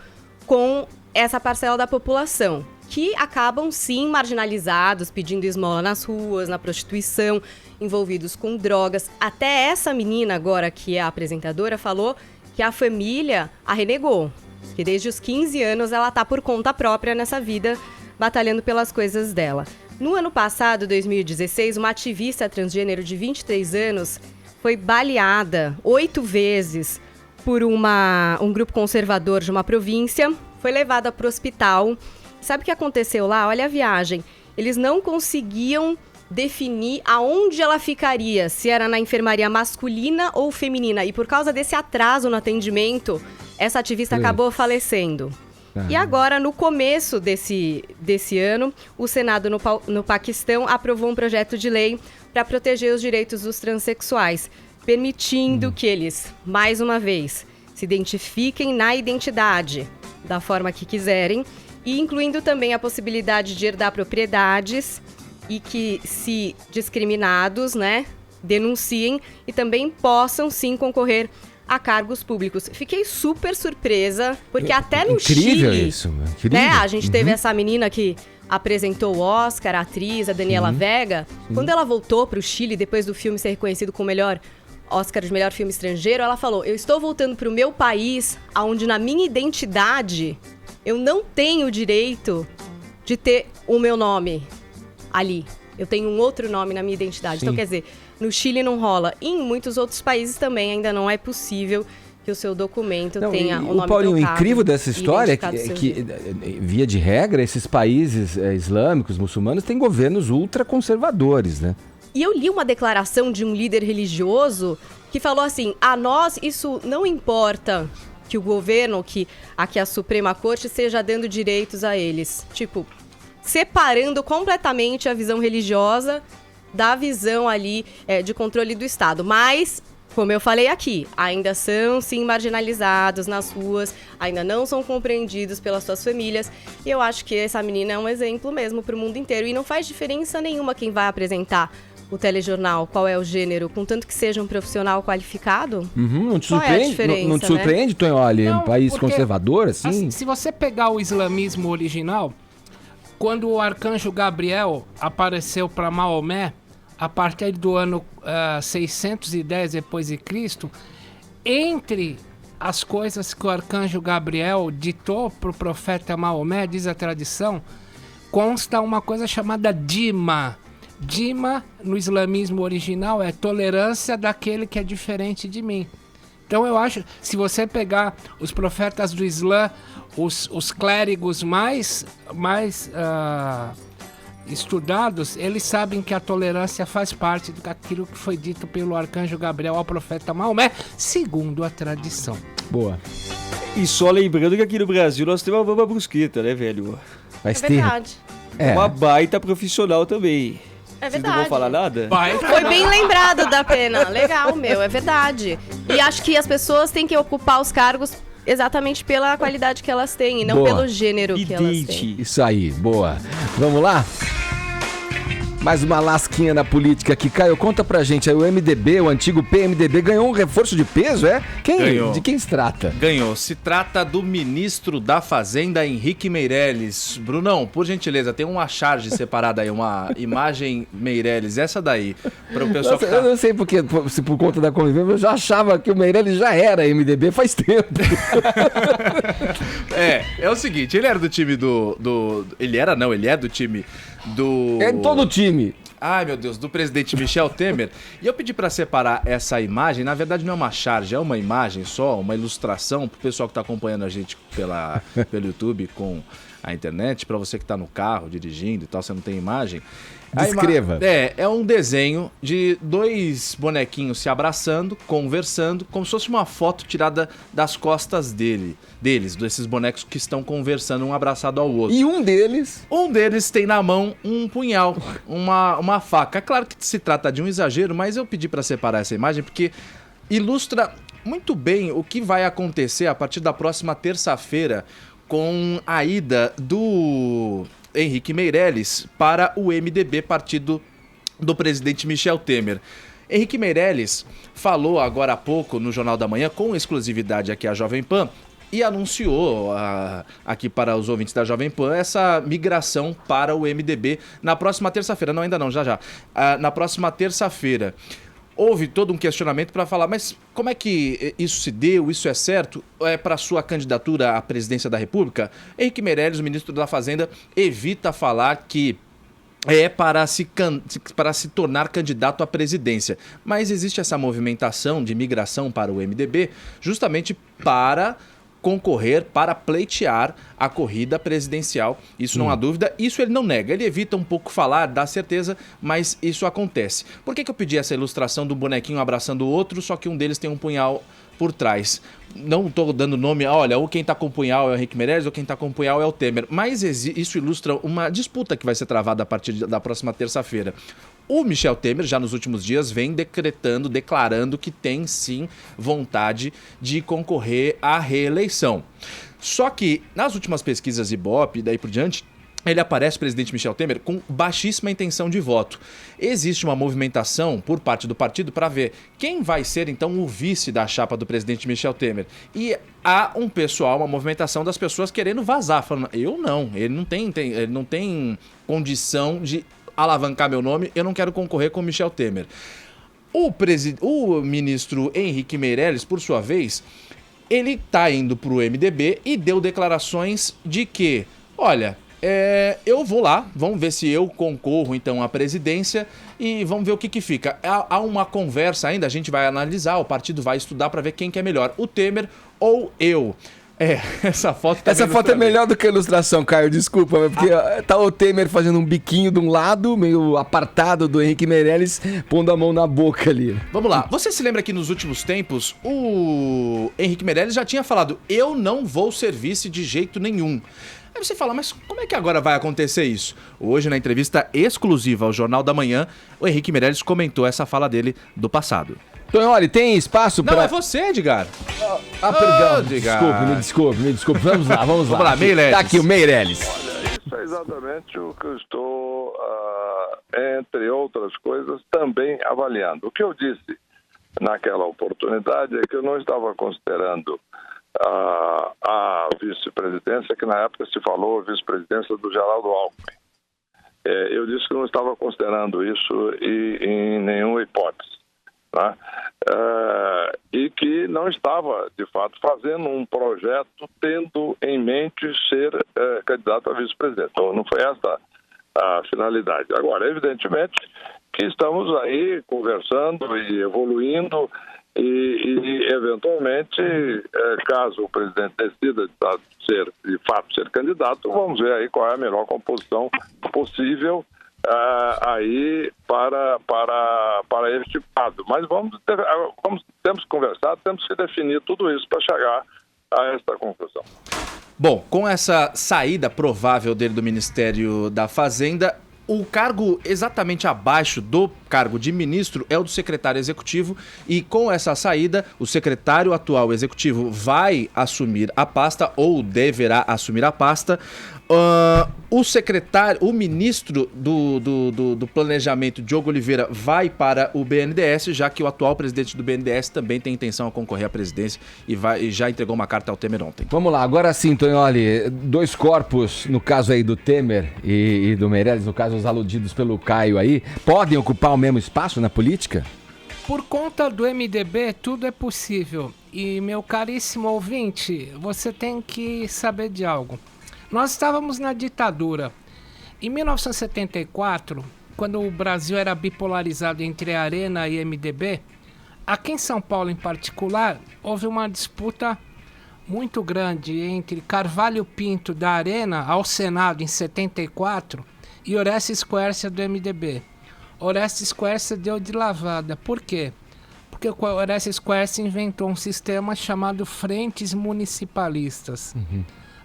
com essa parcela da população, que acabam sim marginalizados, pedindo esmola nas ruas, na prostituição, envolvidos com drogas. Até essa menina agora, que é a apresentadora, falou que a família a renegou, que desde os 15 anos ela tá por conta própria nessa vida, batalhando pelas coisas dela. No ano passado, 2016, uma ativista transgênero de 23 anos foi baleada 8 vezes por um grupo conservador de uma província, foi levada para o hospital. Sabe o que aconteceu lá? Olha a viagem. Eles não conseguiam definir aonde ela ficaria, se era na enfermaria masculina ou feminina. E por causa desse atraso no atendimento, essa ativista acabou falecendo. E agora, no começo desse ano, o Senado no Paquistão aprovou um projeto de lei para proteger os direitos dos transexuais, permitindo que eles, mais uma vez, se identifiquem na identidade da forma que quiserem e incluindo também a possibilidade de herdar propriedades e que, se discriminados, né, denunciem e também possam, sim, concorrer a cargos públicos. Fiquei super surpresa, porque até no incrível Chile... Isso, incrível. Né, a gente teve essa menina que apresentou o Oscar, a atriz, a Daniela Vega. Quando ela voltou para o Chile, depois do filme ser reconhecido como melhor Oscar de melhor filme estrangeiro, ela falou: eu estou voltando para o meu país, onde na minha identidade eu não tenho direito de ter o meu nome ali. Eu tenho um outro nome na minha identidade. Sim. Então, quer dizer, no Chile não rola. E em muitos outros países também ainda não é possível que o seu documento tenha o nome O Paulinho, trocado, incrível dessa história é identificado seu que, jeito. via de regra, esses países islâmicos, muçulmanos, têm governos ultraconservadores, né? E eu li uma declaração de um líder religioso que falou assim, a nós isso não importa que o governo, que a Suprema Corte esteja dando direitos a eles. Tipo, separando completamente a visão religiosa da visão ali de controle do Estado. Mas, como eu falei aqui, ainda são sim marginalizados nas ruas, ainda não são compreendidos pelas suas famílias. E eu acho que essa menina é um exemplo mesmo para o mundo inteiro. E não faz diferença nenhuma quem vai apresentar o telejornal, qual é o gênero, contanto que seja um profissional qualificado. Não te qual é a surpreende, diferença, não te surpreende, né? Tonholi, um Não, país porque, conservador, assim? Se você pegar o islamismo original, quando o arcanjo Gabriel apareceu para Maomé, a partir do ano 610 depois de Cristo, entre as coisas que o arcanjo Gabriel ditou para o profeta Maomé, diz a tradição, consta uma coisa chamada Dima. Dima, no islamismo original, é tolerância daquele que é diferente de mim. Então eu acho, se você pegar os profetas do Islã, os clérigos mais estudados, eles sabem que a tolerância faz parte daquilo que foi dito pelo arcanjo Gabriel ao profeta Maomé, segundo a tradição. Boa. E só lembrando que aqui no Brasil nós temos a Mama Brusqueta, né, velho? Mas É verdade. Uma baita profissional também. É Vocês não verdade. vão falar nada? Foi bem lembrado da Pena. Legal, meu, é verdade. E acho que as pessoas têm que ocupar os cargos exatamente pela qualidade que elas têm e não Boa. pelo gênero que elas têm. Isso aí, boa. Vamos lá? Mais uma lasquinha na política aqui. Caio, conta pra gente aí, o MDB, o antigo PMDB, ganhou um reforço de peso, é? Ganhou. De quem se trata? Ganhou. Se trata do ministro da Fazenda, Henrique Meirelles. Brunão, por gentileza, tem uma charge separada aí, uma imagem Meirelles, essa daí, para o pessoal Nossa, ficar... eu não sei porque, se por conta da convivência, eu já achava que o Meirelles já era MDB faz tempo. É o seguinte, ele era do time ele é do time do... É todo o time. Ai, meu Deus, do presidente Michel Temer. E eu pedi para separar essa imagem, na verdade não é uma charge, é uma imagem só, uma ilustração pro pessoal que tá acompanhando a gente pelo YouTube com a internet, para você que tá no carro, dirigindo e tal, você não tem imagem. Descreva. É um desenho de dois bonequinhos se abraçando, conversando, como se fosse uma foto tirada das costas desses bonecos que estão conversando, um abraçado ao outro. E um deles tem na mão um punhal, uma faca. É claro que se trata de um exagero, mas eu pedi para separar essa imagem porque ilustra muito bem o que vai acontecer a partir da próxima terça-feira com a ida do Henrique Meirelles para o MDB, partido do presidente Michel Temer. Henrique Meirelles falou agora há pouco no Jornal da Manhã, com exclusividade aqui à Jovem Pan, e anunciou aqui para os ouvintes da Jovem Pan essa migração para o MDB na próxima terça-feira. Não, ainda não, já. Na próxima terça-feira. Houve todo um questionamento para falar, mas como é que isso se deu, isso é certo? É para sua candidatura à presidência da República? Henrique Meirelles, o ministro da Fazenda, evita falar que é para se tornar candidato à presidência. Mas existe essa movimentação de migração para o MDB justamente para concorrer, para pleitear a corrida presidencial. Isso não há dúvida, isso ele não nega. Ele evita um pouco falar, dá certeza, mas isso acontece. Por que eu pedi essa ilustração do bonequinho abraçando o outro, só que um deles tem um punhal por trás? Não estou dando nome, olha, ou quem está com o punhal é o Henrique Meirelles, ou quem está com o punhal é o Temer. Mas isso ilustra uma disputa que vai ser travada a partir da próxima terça-feira. O Michel Temer, já nos últimos dias, vem declarando que tem sim vontade de concorrer à reeleição. Só que nas últimas pesquisas Ibope e daí por diante, ele aparece, presidente Michel Temer, com baixíssima intenção de voto. Existe uma movimentação por parte do partido para ver quem vai ser, então, o vice da chapa do presidente Michel Temer. E há uma movimentação das pessoas querendo vazar, falando, ele não tem condição de alavancar meu nome, eu não quero concorrer com o Michel Temer. O ministro Henrique Meirelles, por sua vez, ele está indo para o MDB e deu declarações de que, olha, Eu vou lá, vamos ver se eu concorro então à presidência e vamos ver o que fica. Há uma conversa ainda, a gente vai analisar, o partido vai estudar para ver quem que é melhor, o Temer ou eu. Essa foto tá Essa foto é melhor do que a ilustração, Caio, desculpa, mas porque tá o Temer fazendo um biquinho de um lado, meio apartado do Henrique Meirelles, pondo a mão na boca ali. Vamos lá, você se lembra que nos últimos tempos o Henrique Meirelles já tinha falado: eu não vou ser vice de jeito nenhum. Aí você fala, mas como é que agora vai acontecer isso? Hoje, na entrevista exclusiva ao Jornal da Manhã, o Henrique Meirelles comentou essa fala dele do passado. Tonholi, tem espaço pra... Não, é você, Edgar. Perdão. Edgar. Me desculpe. Vamos lá. Vamos lá, Meirelles. Tá aqui o Meirelles. Olha, isso é exatamente o que eu estou, entre outras coisas, também avaliando. O que eu disse naquela oportunidade é que eu não estava considerando a vice-presidência, que na época se falou vice-presidência do Geraldo Alckmin. Eu disse que não estava considerando isso em nenhuma hipótese. Né? E que não estava, de fato, fazendo um projeto tendo em mente ser candidato a vice-presidente. Então, não foi essa a finalidade. Agora, evidentemente que estamos aí conversando e evoluindo e eventualmente, caso o presidente decida de fato ser candidato, vamos ver aí qual é a melhor composição possível aí para este quadro. Mas temos que conversar, temos que definir tudo isso para chegar a esta conclusão. Bom, com essa saída provável dele do Ministério da Fazenda, o cargo exatamente abaixo do cargo de ministro é o do secretário executivo, e com essa saída, o secretário atual executivo vai assumir a pasta, ou deverá assumir a pasta. O ministro do Planejamento, Diogo Oliveira, vai para o BNDES, já que o atual presidente do BNDES também tem intenção a concorrer à presidência e já entregou uma carta ao Temer ontem. Vamos lá, agora sim, Tonholi, dois corpos, no caso aí do Temer e do Meirelles, no caso os aludidos pelo Caio aí, podem ocupar o mesmo espaço na política? Por conta do MDB, tudo é possível. E, meu caríssimo ouvinte, você tem que saber de algo. Nós estávamos na ditadura. Em 1974, quando o Brasil era bipolarizado entre a Arena e MDB, aqui em São Paulo em particular, houve uma disputa muito grande entre Carvalho Pinto da Arena ao Senado em 74 e Orestes Quércia do MDB. Orestes Quércia deu de lavada. Por quê? Porque o Orestes Quércia inventou um sistema chamado frentes municipalistas.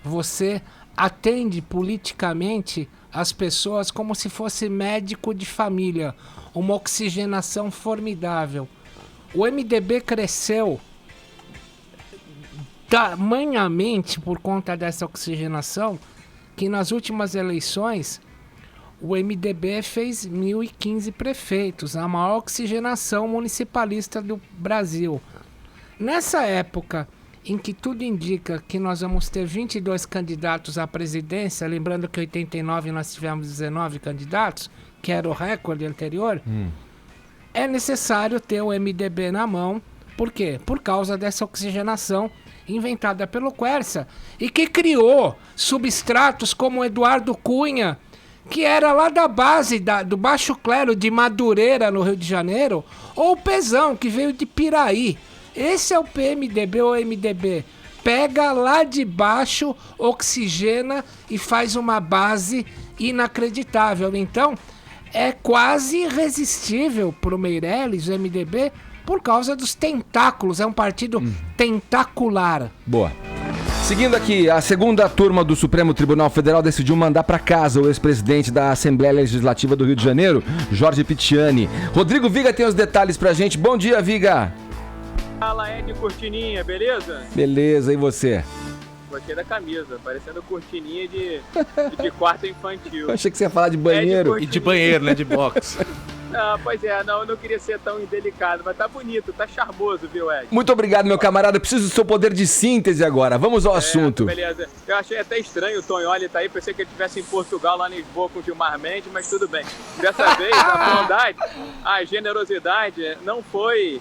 Você atende politicamente as pessoas como se fosse médico de família, uma oxigenação formidável. O MDB cresceu tamanhamente por conta dessa oxigenação que nas últimas eleições o MDB fez 1.015 prefeitos, a maior oxigenação municipalista do Brasil. Nessa época em que tudo indica que nós vamos ter 22 candidatos à presidência, lembrando que em 89 nós tivemos 19 candidatos, que era o recorde anterior, é necessário ter o MDB na mão. Por quê? Por causa dessa oxigenação inventada pelo Quércia e que criou substratos como Eduardo Cunha, que era lá da base do Baixo Clero de Madureira, no Rio de Janeiro, ou o Pezão, que veio de Piraí. Esse é o PMDB ou MDB. Pega lá de baixo, oxigena e faz uma base inacreditável. Então, é quase irresistível pro Meirelles, o MDB, por causa dos tentáculos. É um partido tentacular. Boa. Seguindo aqui, a segunda turma do Supremo Tribunal Federal decidiu mandar para casa o ex-presidente da Assembleia Legislativa do Rio de Janeiro, Jorge Picciani. Rodrigo Viga tem os detalhes pra gente. Bom dia, Viga. Fala, Ed Cortininha, beleza? Beleza, e você? Gostei da camisa, parecendo cortininha de quarto infantil. Eu achei que você ia falar de banheiro. E de banheiro, né? De box. Ah, pois é, não, eu não queria ser tão indelicado, mas tá bonito, tá charmoso, viu, Ed? Muito obrigado, meu camarada. Preciso do seu poder de síntese agora. Vamos ao assunto. Beleza. Eu achei até estranho o Tonholi tá aí, pensei que ele estivesse em Portugal, lá em Lisboa, com o Gilmar Mendes, mas tudo bem. Dessa vez, a bondade, a generosidade não foi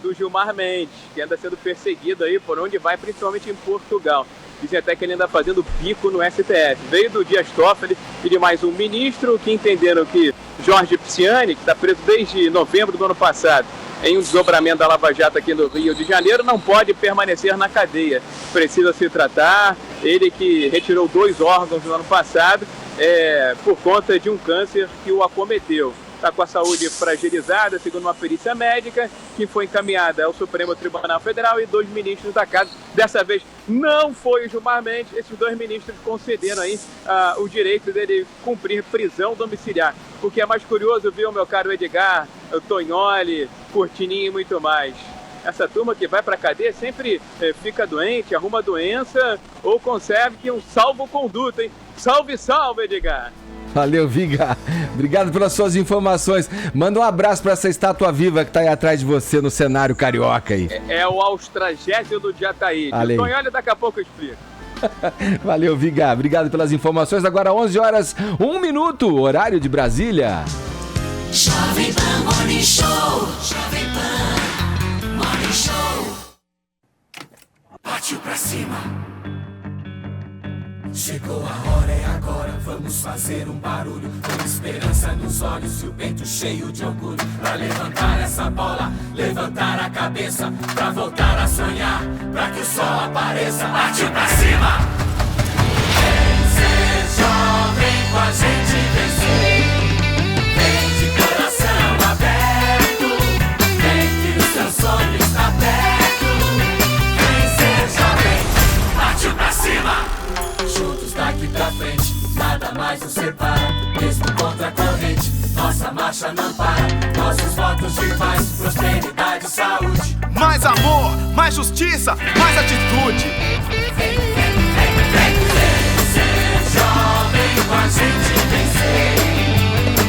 do Gilmar Mendes, que anda sendo perseguido aí por onde vai, principalmente em Portugal. Dizem até que ele anda fazendo bico no STF. Veio do Dias Toffoli e de mais um ministro que entenderam que Jorge Pisciani, que está preso desde novembro do ano passado, em um desdobramento da Lava Jato aqui no Rio de Janeiro, não pode permanecer na cadeia. Precisa se tratar. Ele que retirou 2 órgãos no ano passado por conta de um câncer que o acometeu. Está com a saúde fragilizada, segundo uma perícia médica, que foi encaminhada ao Supremo Tribunal Federal e 2 ministros da casa. Dessa vez não foi o Gilmar Mendes, esses 2 ministros concederam aí o direito dele cumprir prisão domiciliar. O que é mais curioso, viu, meu caro Edgar, o Tonholi, Curtininho e muito mais. Essa turma que vai para a cadeia sempre fica doente, arruma doença ou consegue um salvo-conduto, hein? Salve, salve, Edgar! Valeu, Viga. Obrigado pelas suas informações. Manda um abraço para essa estátua viva que tá aí atrás de você no cenário carioca aí. É o Austragésio do Jataíde. O Tonholi daqui a pouco eu explico. Valeu, Viga. Obrigado pelas informações. Agora 11 horas, 1 minuto, horário de Brasília. Jovem Pan Morning Show. Jovem Pan Morning Show. Partiu pra cima. Chegou a hora, é agora, vamos fazer um barulho, com esperança nos olhos e o peito cheio de orgulho, pra levantar essa bola, levantar a cabeça, pra voltar a sonhar, pra que o sol apareça. Partiu pra cima! Vem ser jovem com a gente vencer, vem de coração aberto, vem que o seu sonho está perto, vem ser jovem, partiu pra cima! Juntos daqui pra frente, nada mais nos separa, mesmo contra a corrente, nossa marcha não para, nossos votos de paz, prosperidade e saúde. Mais amor, mais justiça, mais atitude. Vem ser jovem com a gente vencer,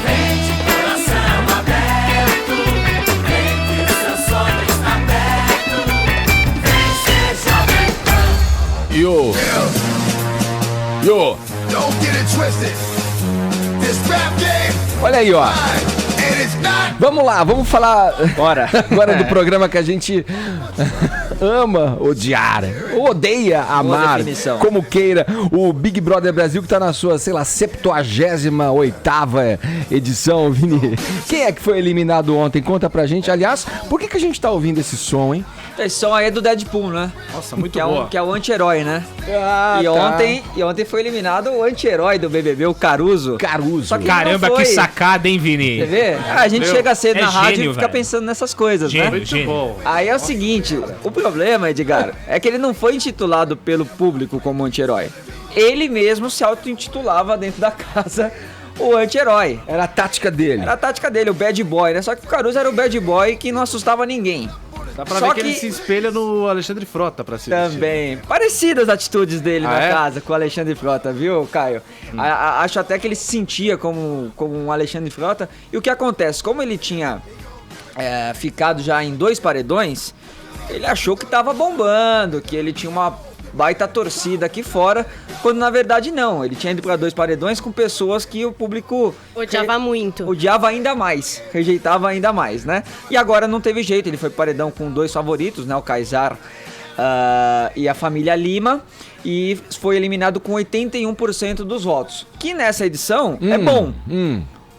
vem de coração aberto, vem que o seu sonho está perto, vem ser jovem. Yo! Olha aí, ó. Vamos lá, vamos falar agora do programa que a gente ama odiar, odeia amar, como queira. O Big Brother Brasil que tá na sua, sei lá, 78ª edição, Vini. Quem é que foi eliminado ontem? Conta pra gente. Aliás, por que a gente tá ouvindo esse som, hein? Esse som aí é do Deadpool, né? Nossa, muito que boa. Que é o anti-herói, né? E ontem foi eliminado o anti-herói do BBB, o Caruso. Só que caramba, que sacada, hein, Vini? Você vê? A gente chega cedo na rádio e fica velho. pensando nessas coisas, né? Muito bom. Aí é o seguinte, o problema, Edgar, é que ele não foi intitulado pelo público como anti-herói. Ele mesmo se auto-intitulava dentro da casa o anti-herói. Era a tática dele. Era a tática dele, o bad boy, né? Só que o Caruso era o bad boy que não assustava ninguém. Dá pra ver que ele se espelha no Alexandre Frota pra se Também. Parecidas as atitudes dele na é? casa com o Alexandre Frota, viu, Caio? Acho até que ele se sentia como um Alexandre Frota. E o que acontece? Como ele tinha ficado já em 2 paredões, ele achou que tava bombando, que ele tinha uma baita torcida aqui fora, quando na verdade não. Ele tinha ido para 2 paredões com pessoas que o público odiava muito. Odiava ainda mais, rejeitava ainda mais, né? E agora não teve jeito, ele foi paredão com 2 favoritos, né? O Kaysar e a família Lima, e foi eliminado com 81% dos votos. Que nessa edição é bom.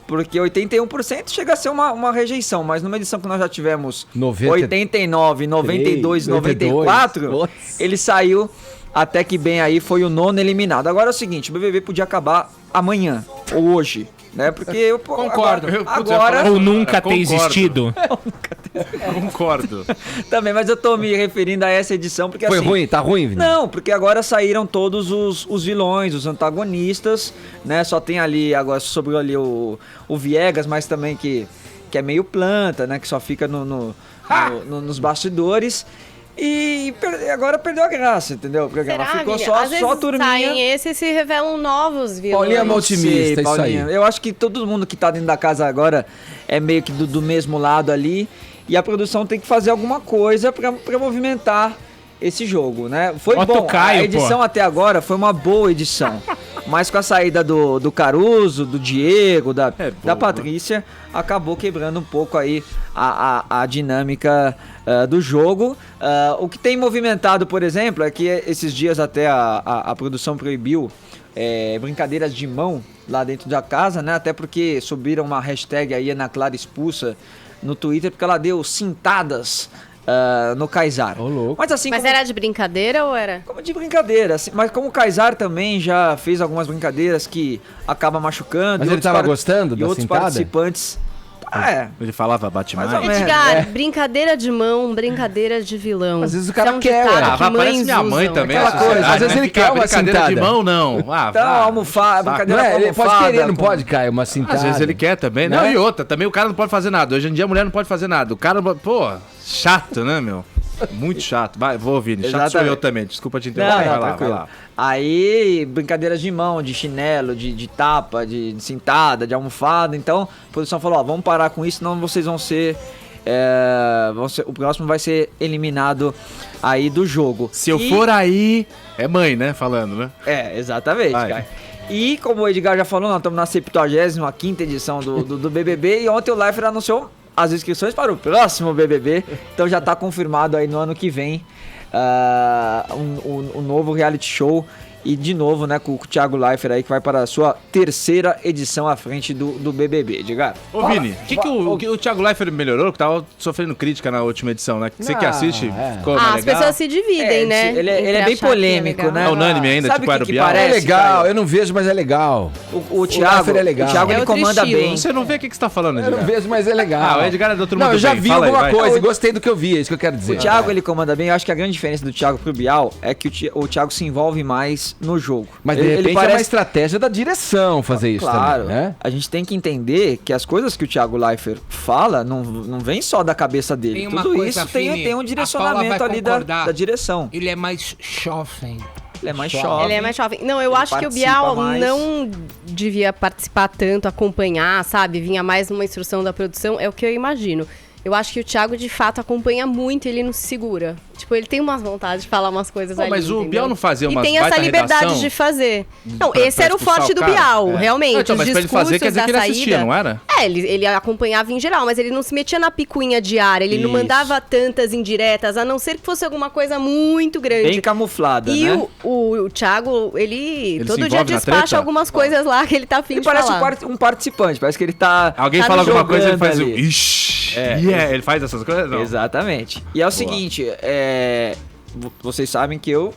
Porque 81% chega a ser uma rejeição, mas numa edição que nós já tivemos 89, 92, 94, ele saiu até que bem aí, foi o 9º eliminado. Agora é o seguinte, o BBB podia acabar amanhã, ou hoje, né? Porque eu concordo. Agora ou nunca ter existido. Concordo. Também, mas eu tô me referindo a essa edição porque foi assim, ruim, tá ruim, Vini? Não, porque agora saíram todos os vilões, os antagonistas, né? Só tem ali, agora sobrou ali o Viegas, mas também que é meio planta, né? Que só fica nos bastidores. E agora perdeu a graça, entendeu? Porque Será, ficou Vini? só Às vezes a turminha. saem esses e se revelam novos vilões. Paulinha é uma otimista, isso aí. Eu acho que todo mundo que tá dentro da casa agora é meio que do mesmo lado ali. E a produção tem que fazer alguma coisa pra movimentar esse jogo, né? Foi bom. A edição até agora foi uma boa edição. Mas com a saída do Caruso, do Diego, da Patrícia, acabou quebrando um pouco aí a dinâmica do jogo. O que tem movimentado, por exemplo, é que esses dias até a produção proibiu brincadeiras de mão lá dentro da casa, né? Até porque subiram uma hashtag aí, Ana Clara expulsa, no Twitter, porque ela deu cintadas no Kaysar. Mas assim, Mas era de brincadeira ou era? Como de brincadeira, assim, mas como o Kaysar também já fez algumas brincadeiras que acaba machucando. Mas ele tava gostando da outros cintada? participantes. Ele falava bate mais. Edgar, brincadeira de mão, brincadeira de vilão. Às vezes o cara Isso é um quer, ditado ué. que Parece mães minha mãe usam. também. Aquela coisa, às vezes ele quer uma brincadeira cintada. de mão, não. Então, almofada, brincadeira com Ele almofada. pode querer, não com- pode, Caio, uma cintada. Às vezes ele quer também. Não, Né? e outra, também o cara não pode fazer nada. Hoje em dia a mulher não pode fazer nada. O cara, pô, chato, né, meu? Muito chato. Vai, vou ouvir. Chato sou Exatamente. eu também. Desculpa te interromper. Não, Vai lá, vai tranquilo. lá. Aí, brincadeiras de mão, de chinelo, de tapa, de cintada, de almofada. Então, a produção falou, vamos parar com isso, senão vocês vão ser... o próximo vai ser eliminado aí do jogo. Se eu for aí... É mãe, né? Falando, né? Exatamente, Vai. cara. E como o Edgar já falou, nós estamos na 75ª edição do BBB. E ontem o Leifert anunciou as inscrições para o próximo BBB. Então já está confirmado aí no ano que vem um novo reality show. E de novo, né, com o Thiago Leifert aí, que vai para a sua 3ª edição à frente do BBB, Edgar. Ô, Vini, o que o Thiago Leifert melhorou? Que tava sofrendo crítica na última edição, né? Você que assiste, ficou mais As legal? pessoas se dividem, né? Ele é Entre bem achar polêmico, que é legal. né? É unânime ainda, Sabe tipo o era o que Bial? parece, É legal, Caio? eu não vejo, mas é legal. O Thiago, Leifert é legal. o Thiago É ele outro comanda estilo. bem. Você não vê o que você tá falando, Eu Edgar? não vejo, mas é legal. Ah, o Edgar é do outro mundo Não, eu já bem. vi Fala aí, alguma vai. coisa e gostei do que eu vi, é isso que eu quero dizer. O Thiago ele comanda bem, eu acho que a grande diferença do Thiago pro Bial é que o Thiago se envolve mais no jogo. Mas de repente é uma estratégia da direção fazer isso Claro, também, né? a gente tem que entender que as coisas que o Thiago Leifert fala não vem só da cabeça dele. Tem uma Tudo coisa, isso tem Fini, um a direcionamento Paula vai ali concordar. da direção. Ele é mais jovem. Ele é mais Ele jovem. é mais jovem. Não, eu Ele acho que o participa Bial mais. não devia participar tanto, acompanhar, sabe? Vinha mais numa instrução da produção, é o que eu imagino. Eu acho que o Thiago, de fato, acompanha muito e ele não se segura. Tipo, ele tem umas vontades de falar umas coisas ali, Mas o entendeu? Bial não fazia umas E tem essa baita liberdade redação de fazer. Não, pra esse era o expulsar forte o do cara? Bial, É. realmente. Não, então, os mas pra ele discursos fazer, quer dizer da que ele saída... assistia, não era? Ele acompanhava em geral, mas ele não se metia na picuinha diária. Ele não Isso. mandava tantas indiretas, a não ser que fosse alguma coisa muito grande. Bem camuflada, E né? o Thiago, ele se todo dia envolve na despacha treta? algumas coisas lá que ele tá afim Ele de parece falar. um participante, parece que ele tá... Alguém tá fala alguma coisa, ele jogando faz o... ali. Ixi. É. Ele faz essas coisas? Não. Exatamente. E é o seguinte, vocês sabem que eu,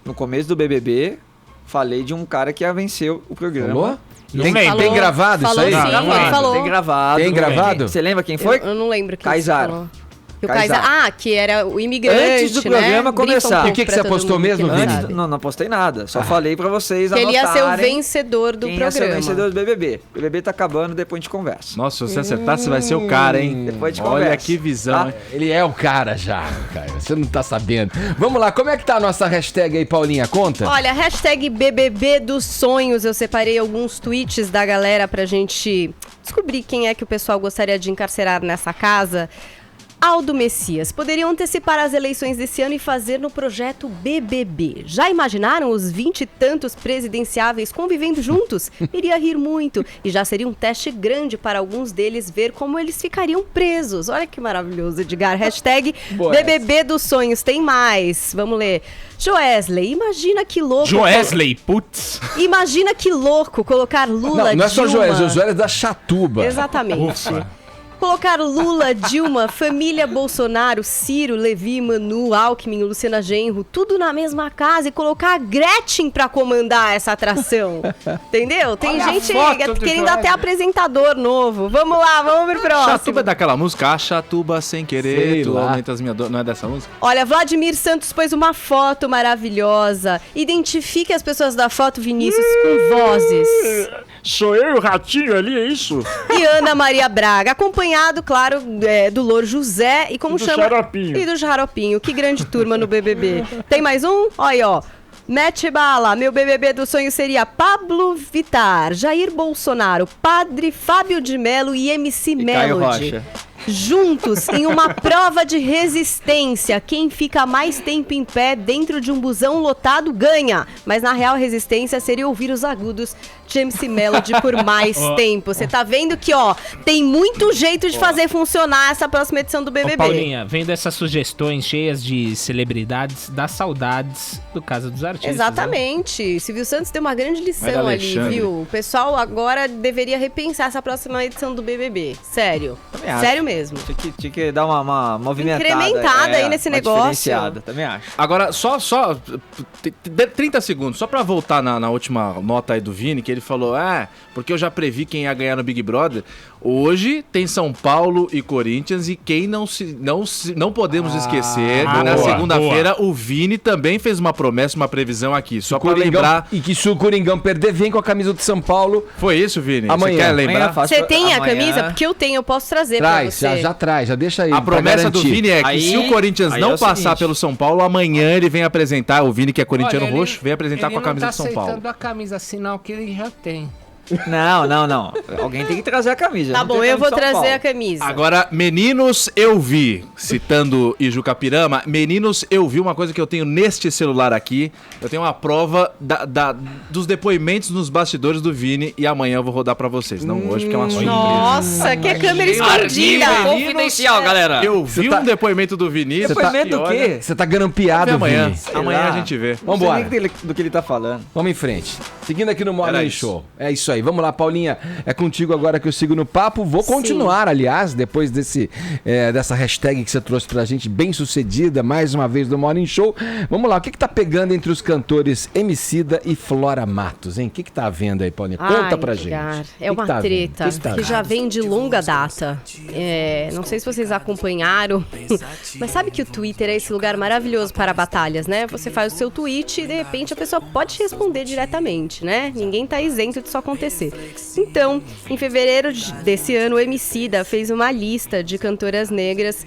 no começo do BBB, falei de um cara que ia vencer o programa. Falou? Não Tem, lembro. tem gravado Falou isso aí? sim, Não, ele falou. Tem gravado. Tem gravado? Você lembra quem foi? Eu não lembro quem Kaysar. falou. Que o Kaysar. Kaysar. Que era o imigrante, Antes do programa né? começar. Brifa um E o que pouco que você pra todo apostou mundo mesmo, que não Vini? sabe. Não apostei nada. Só falei pra vocês Que ele ia ser o anotarem vencedor do quem ia ser o programa. vencedor do BBB. O BBB tá acabando, depois a gente conversa. Nossa, se você acertar, você vai ser o cara, hein? Depois de Olha conversa. que visão, Tá? hein? Ele é o cara já, Caio. Você não tá sabendo. Vamos lá, como é que tá a nossa hashtag aí, Paulinha? Conta? Olha, hashtag BBB dos sonhos. Eu separei alguns tweets da galera pra gente descobrir quem é que o pessoal gostaria de encarcerar nessa casa. Aldo Messias, poderiam antecipar as eleições desse ano e fazer no projeto BBB. Já imaginaram os 20 e tantos presidenciáveis convivendo juntos? Iria rir muito. E já seria um teste grande para alguns deles ver como eles ficariam presos. Olha que maravilhoso, Edgar. Hashtag Boa BBB dos sonhos. Tem mais. Vamos ler. Joesley, imagina que louco. Joesley, putz. Imagina que louco colocar Lula, Não é só Dilma. Joés, o Joés é da Chatuba. Exatamente. Colocar Lula, Dilma, família Bolsonaro, Ciro, Levi, Manu, Alckmin, Luciana Genro, tudo na mesma casa e colocar a Gretchen pra comandar essa atração. Entendeu? Tem Olha a gente foto do querendo Joel. até apresentador novo. Vamos lá, vamos pro próximo. Chatuba é daquela música, a Chatuba sem querer, Sei tu lá. aumentas minha dor. Não é dessa música? Olha, Vladimir Santos pôs uma foto maravilhosa. Identifique as pessoas da foto, Vinícius, com vozes. Sou eu, o ratinho ali, é isso? E Ana Maria Braga, acompanhado, claro, do Louro José e como do chama... Xaropinho. E do Xaropinho. Que grande turma no BBB. Tem mais um? Olha aí, ó. Mete bala. Meu BBB do sonho seria Pablo Vittar, Jair Bolsonaro, Padre Fábio de Mello e MC Caio Melody. Rocha. juntos em uma prova de resistência. Quem fica mais tempo em pé dentro de um busão lotado ganha. Mas na real, a resistência seria ouvir os agudos de MC Melody por mais tempo. Você tá vendo que, ó, tem muito jeito de fazer funcionar essa próxima edição do BBB. Ô, Paulinha, vendo essas sugestões cheias de celebridades, dá saudades do Casa dos Artistas. Exatamente. Né? Silvio Santos deu uma grande lição ali, viu? O pessoal agora deveria repensar essa próxima edição do BBB. Sério. Sério mesmo. Tinha que dar uma movimentada. Incrementada aí nesse negócio. Também acho. Agora, só 30 segundos, só pra voltar na última nota aí do Vini, que ele falou, porque eu já previ quem ia ganhar no Big Brother. Hoje tem São Paulo e Corinthians e quem não podemos esquecer que na segunda-feira o Vini também fez uma promessa, uma previsão aqui, só pra lembrar. E que se o Coringão perder, vem com a camisa do São Paulo. Foi isso, Vini? Amanhã. Você quer lembrar? Você tem a camisa? Porque eu tenho, eu posso trazer pra você. Já traz, já deixa aí. A promessa do Vini é que se o Corinthians não passar pelo São Paulo, amanhã ele vem apresentar, o Vini que é corintiano roxo, vem apresentar com a camisa do São Paulo. Ele não tá aceitando a camisa, sinal que ele já tem. Não. Alguém tem que trazer a camisa. Tá bom, eu vou trazer a camisa. Agora, meninos, eu vi, citando Ijuca Pirama, meninos, eu vi uma coisa que eu tenho neste celular aqui. Eu tenho uma prova dos depoimentos nos bastidores do Vini e amanhã eu vou rodar pra vocês. Não hoje, porque é uma surpresa. Nossa, que câmera escondida. Confidencial, galera. Eu vi um depoimento do Vini. Depoimento do quê? Você tá grampeado, amanhã. Vini. Amanhã a gente vê. Vambora. Não sei nem do que ele tá falando. Vamos em frente. Seguindo aqui no Morning Show. É isso aí. Vamos lá, Paulinha. É contigo agora que eu sigo no papo. Vou continuar, aliás, depois dessa hashtag que você trouxe pra gente, bem sucedida, mais uma vez do Morning Show. Vamos lá, o que tá pegando entre os cantores Emicida e Flora Matos, hein? O que tá havendo aí, Paulinha? Conta pra gente. É uma treta que já vem de longa data. Não sei se vocês acompanharam, mas sabe que o Twitter é esse lugar maravilhoso para batalhas, né? Você faz o seu tweet e de repente a pessoa pode te responder diretamente, né? Ninguém tá isento disso acontecer. Então, em fevereiro desse ano, o Emicida fez uma lista de cantoras negras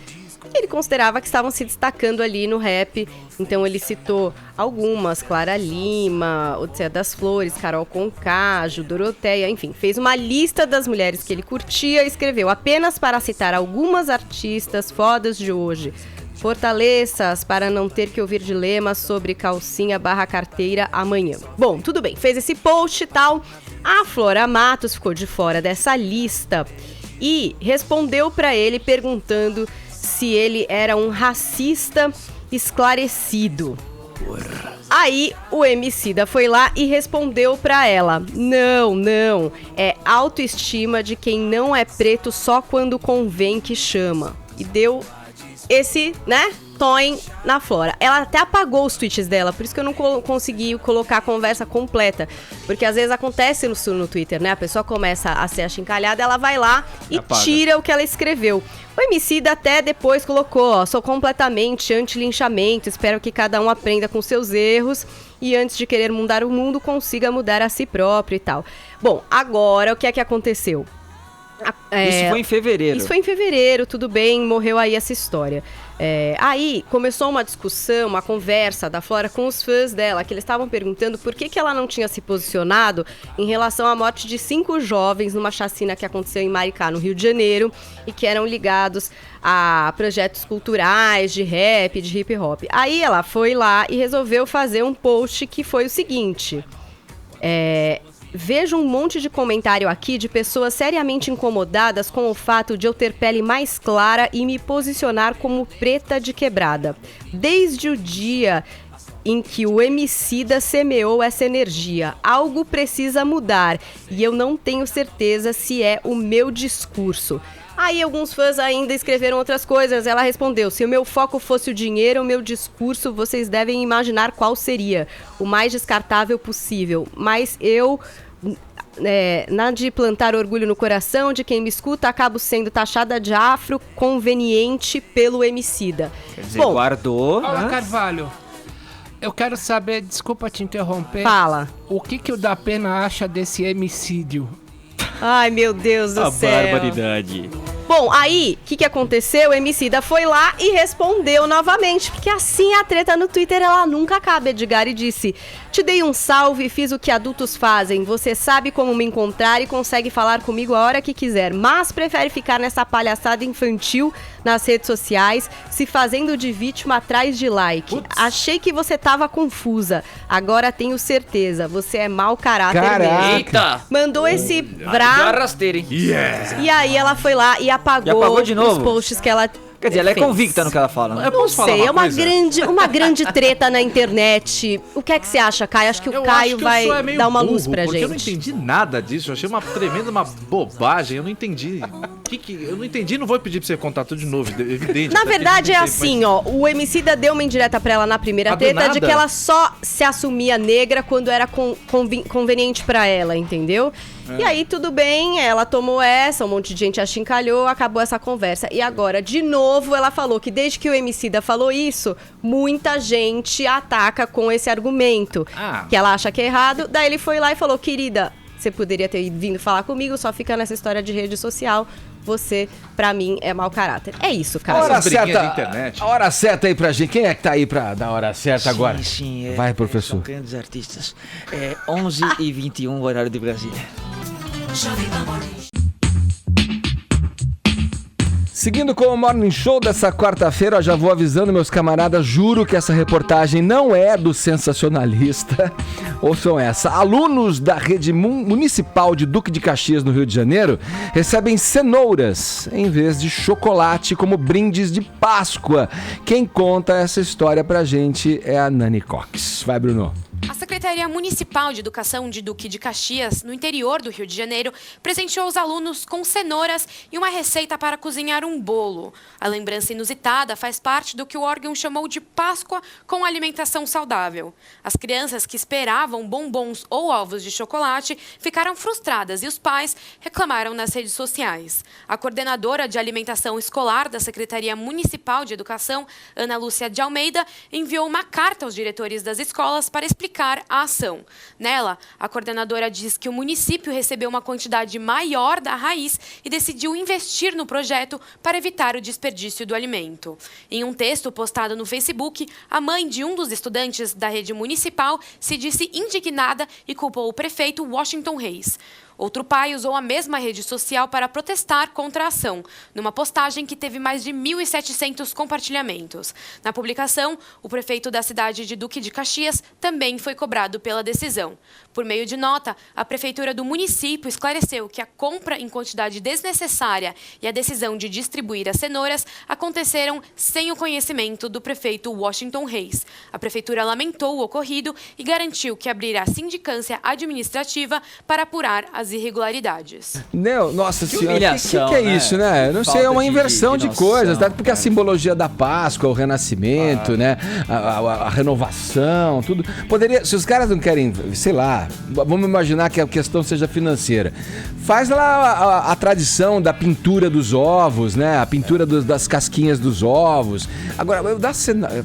que ele considerava que estavam se destacando ali no rap. Então ele citou algumas, Clara Lima, Odisseia das Flores, Carol Conká, Ju Doroteia, enfim, fez uma lista das mulheres que ele curtia e escreveu apenas para citar algumas artistas fodas de hoje. Fortaleças para não ter que ouvir dilemas sobre calcinha / carteira amanhã. Bom, tudo bem, fez esse post e tal. A Flora Matos ficou de fora dessa lista e respondeu para ele perguntando se ele era um racista esclarecido. Aí o Emicida foi lá e respondeu pra ela: não, é autoestima de quem não é preto só quando convém que chama. E deu esse, toin na Flora. Ela até apagou os tweets dela, por isso que eu não consegui colocar a conversa completa. Porque às vezes acontece no Twitter, né? A pessoa começa a ser achincalhada, ela vai lá e tira o que ela escreveu. O Emicida até depois colocou, sou completamente anti-linchamento, espero que cada um aprenda com seus erros e antes de querer mudar o mundo, consiga mudar a si próprio e tal. Bom, agora o que é que aconteceu? Isso foi em fevereiro. Isso foi em fevereiro, tudo bem, morreu aí essa história. Aí começou uma discussão, uma conversa da Flora com os fãs dela, que eles estavam perguntando por que ela não tinha se posicionado em relação à morte de 5 jovens numa chacina que aconteceu em Maricá, no Rio de Janeiro, e que eram ligados a projetos culturais, de rap, de hip hop. Aí ela foi lá e resolveu fazer um post que foi o seguinte: vejo um monte de comentário aqui de pessoas seriamente incomodadas com o fato de eu ter pele mais clara e me posicionar como preta de quebrada. Desde o dia em que o Emicida semeou essa energia, algo precisa mudar e eu não tenho certeza se é o meu discurso. Aí alguns fãs ainda escreveram outras coisas. Ela respondeu: se o meu foco fosse o dinheiro, o meu discurso, vocês devem imaginar qual seria. O mais descartável possível. Mas eu, na de plantar orgulho no coração de quem me escuta, acabo sendo taxada de afro-conveniente pelo Emicida. Quer dizer, guardou. Paula Carvalho, eu quero saber, desculpa te interromper. Fala. O que o Da Pena acha desse homicídio? Ai, meu Deus do céu. A barbaridade. Bom, aí, o que aconteceu? O Emicida foi lá e respondeu novamente, porque assim a treta no Twitter, ela nunca acaba, Edgar, e disse: Te dei um salve e fiz o que adultos fazem. Você sabe como me encontrar e consegue falar comigo a hora que quiser, mas prefere ficar nessa palhaçada infantil nas redes sociais, se fazendo de vítima atrás de like. Achei que você tava confusa. Agora tenho certeza. Você é mau caráter mesmo. Eita! Mandou esse Já rasteira, hein? E aí ela foi lá e apagou de novo? os posts que ela... Quer dizer, ela é fez. convicta no que ela fala, né? Não sei, é uma grande treta na internet. O que é que você acha, Caio? Acho que o Caio vai dar uma luz pra gente. Eu não entendi nada disso, eu achei uma tremenda bobagem, eu não entendi. Eu não entendi, não vou pedir pra você contar tudo de novo, evidente. Na verdade é assim, ó, o Emicida deu uma indireta pra ela na primeira treta de que ela só se assumia negra quando era conveniente pra ela, entendeu? E aí tudo bem, ela tomou essa, um monte de gente achincalhou, acabou essa conversa. E agora, de novo, ela falou que desde que o Emicida falou isso, muita gente ataca com esse argumento, que ela acha que é errado. Daí ele foi lá e falou, querida, você poderia ter vindo falar comigo, só fica nessa história de rede social. Você, pra mim, é mau caráter. É isso, cara. A hora certa aí pra gente. Quem é que tá aí pra dar a hora certa agora? Sim, vai, professor. São grandes artistas. 11h21, horário de Brasília. Seguindo com o Morning Show dessa quarta-feira, já vou avisando meus camaradas, juro que essa reportagem não é do sensacionalista. Ouçam essa. Alunos da rede municipal de Duque de Caxias, no Rio de Janeiro, recebem cenouras em vez de chocolate como brindes de Páscoa. Quem conta essa história pra gente é a Nani Cox. Vai, Bruno. A Secretaria Municipal de Educação de Duque de Caxias, no interior do Rio de Janeiro, presenteou os alunos com cenouras e uma receita para cozinhar um bolo. A lembrança inusitada faz parte do que o órgão chamou de Páscoa com alimentação saudável. As crianças que esperavam bombons ou ovos de chocolate ficaram frustradas e os pais reclamaram nas redes sociais. A coordenadora de alimentação escolar da Secretaria Municipal de Educação, Ana Lúcia de Almeida, enviou uma carta aos diretores das escolas para explicar a ação. Nela, a coordenadora diz que o município recebeu uma quantidade maior da raiz e decidiu investir no projeto para evitar o desperdício do alimento. Em um texto postado no Facebook, a mãe de um dos estudantes da rede municipal se disse indignada e culpou o prefeito Washington Reis. Outro pai usou a mesma rede social para protestar contra a ação, numa postagem que teve mais de 1.700 compartilhamentos. Na publicação, o prefeito da cidade de Duque de Caxias também foi cobrado pela decisão. Por meio de nota, a prefeitura do município esclareceu que a compra em quantidade desnecessária e a decisão de distribuir as cenouras aconteceram sem o conhecimento do prefeito Washington Reis. A prefeitura lamentou o ocorrido e garantiu que abrirá sindicância administrativa para apurar as irregularidades. Nossa senhora, o que é isso, né? Eu não sei, é uma inversão de coisas, tá? Porque a simbologia da Páscoa, o renascimento, né? A renovação, tudo. Poderia, se os caras não querem, sei lá, vamos imaginar que a questão seja financeira. Faz lá a tradição da pintura dos ovos, né? A pintura das casquinhas dos ovos. Agora,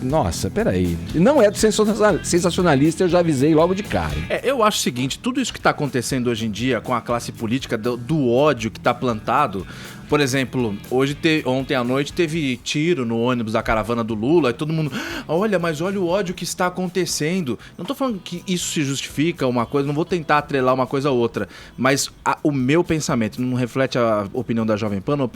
nossa, peraí. Não é do sensacionalista, eu já avisei logo de cara. Eu acho o seguinte, tudo isso que tá acontecendo hoje em dia com a classe política, do ódio que tá plantado. Por exemplo, ontem à noite teve tiro no ônibus da caravana do Lula e todo mundo, olha o ódio que está acontecendo. Não tô falando que isso se justifica uma coisa, não vou tentar atrelar uma coisa a outra, mas o meu pensamento, não reflete a opinião da Jovem Pan, não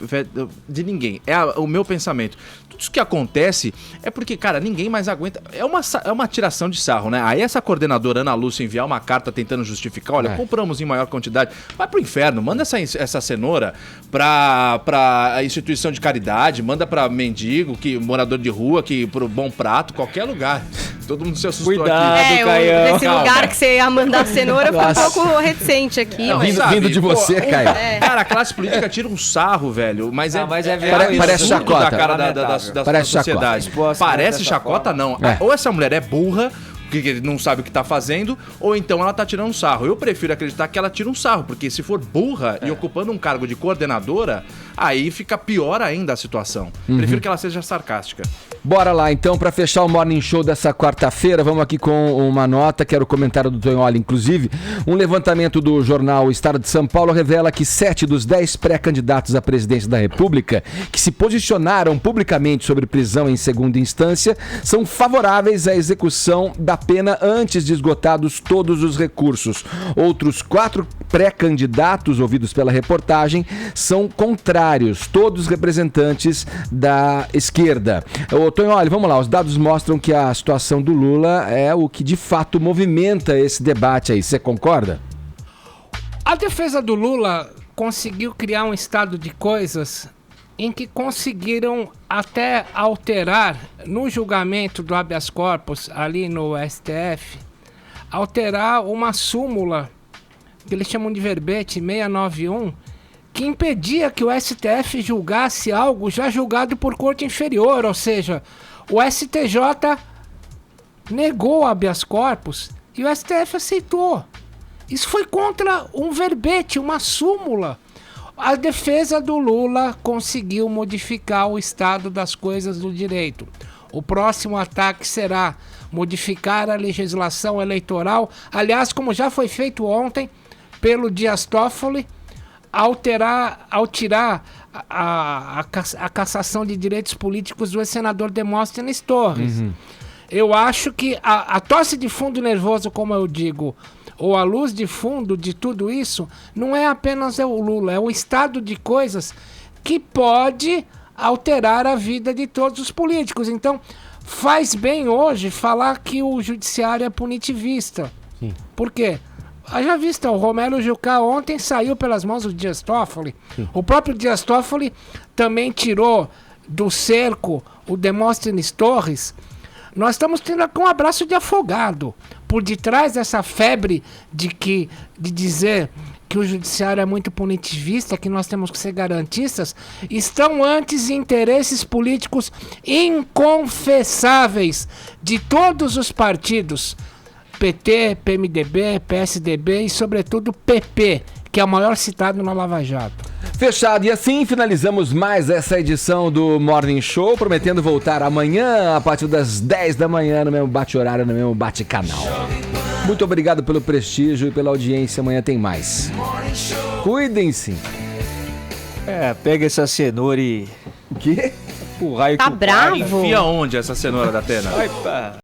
de ninguém, o meu pensamento. Tudo isso que acontece é porque, cara, ninguém mais aguenta, é uma tiração de sarro, né? Aí essa coordenadora Ana Lúcia enviar uma carta tentando justificar, olha, compramos em maior quantidade, vai pro inferno, manda essa cenoura pra a instituição de caridade, manda pra mendigo, morador de rua, pro Bom Prato, qualquer lugar. Todo mundo se assustou. Cuidado, aqui. Nesse lugar que você ia mandar cenoura, eu fui um pouco reticente aqui. Vindo de você, Caio. Cara, a classe política tira um sarro, velho, mas parece chacota. Da cara da sociedade. Parece chacota, não. Ou essa mulher é burra, que não sabe o que tá fazendo, ou então ela tá tirando um sarro. Eu prefiro acreditar que ela tira um sarro, porque se for burra e ocupando um cargo de coordenadora, aí fica pior ainda a situação. Prefiro que ela seja sarcástica. Bora lá, então, para fechar o Morning Show dessa quarta-feira, vamos aqui com uma nota, que era o comentário do Tonholi, inclusive. Um levantamento do jornal Estado de São Paulo revela que 7 dos 10 pré-candidatos à presidência da República que se posicionaram publicamente sobre prisão em segunda instância são favoráveis à execução da pena antes de esgotados todos os recursos. Outros 4 pré-candidatos ouvidos pela reportagem são contrários, todos representantes da esquerda. Ô, Tonho, olha, vamos lá, os dados mostram que a situação do Lula é o que de fato movimenta esse debate aí. Você concorda? A defesa do Lula conseguiu criar um estado de coisas em que conseguiram até alterar no julgamento do habeas corpus ali no STF, alterar uma súmula que eles chamam de verbete 691, que impedia que o STF julgasse algo já julgado por corte inferior, ou seja, o STJ negou o habeas corpus e o STF aceitou. Isso foi contra um verbete, uma súmula. A defesa do Lula conseguiu modificar o estado das coisas do direito. O próximo ataque será modificar a legislação eleitoral, aliás, como já foi feito ontem pelo Dias Toffoli, ao tirar a cassação de direitos políticos do ex-senador Demóstenes Torres. Eu acho que a tosse de fundo nervoso, como eu digo, ou a luz de fundo de tudo isso, não é apenas o Lula, é o estado de coisas que pode alterar a vida de todos os políticos. Então, faz bem hoje falar que o judiciário é punitivista. Sim. Por quê? Haja vista, o Romero Jucá ontem saiu pelas mãos do Dias Toffoli. Sim. O próprio Dias Toffoli também tirou do cerco o Demóstenes Torres. Nós estamos tendo aqui um abraço de afogado. Por detrás dessa febre de dizer que o judiciário é muito punitivista, que nós temos que ser garantistas, estão antes interesses políticos inconfessáveis de todos os partidos, PT, PMDB, PSDB e sobretudo PP, que é o maior citado na Lava Jato. Fechado. E assim finalizamos mais essa edição do Morning Show, prometendo voltar amanhã a partir das 10 da manhã no mesmo bate-horário, no mesmo bate-canal. Muito obrigado pelo prestígio e pela audiência. Amanhã tem mais. Cuidem-se. Pega essa cenoura e... O quê? O raio tá que bravo? Enfia onde essa cenoura da Atena? Vai, pá.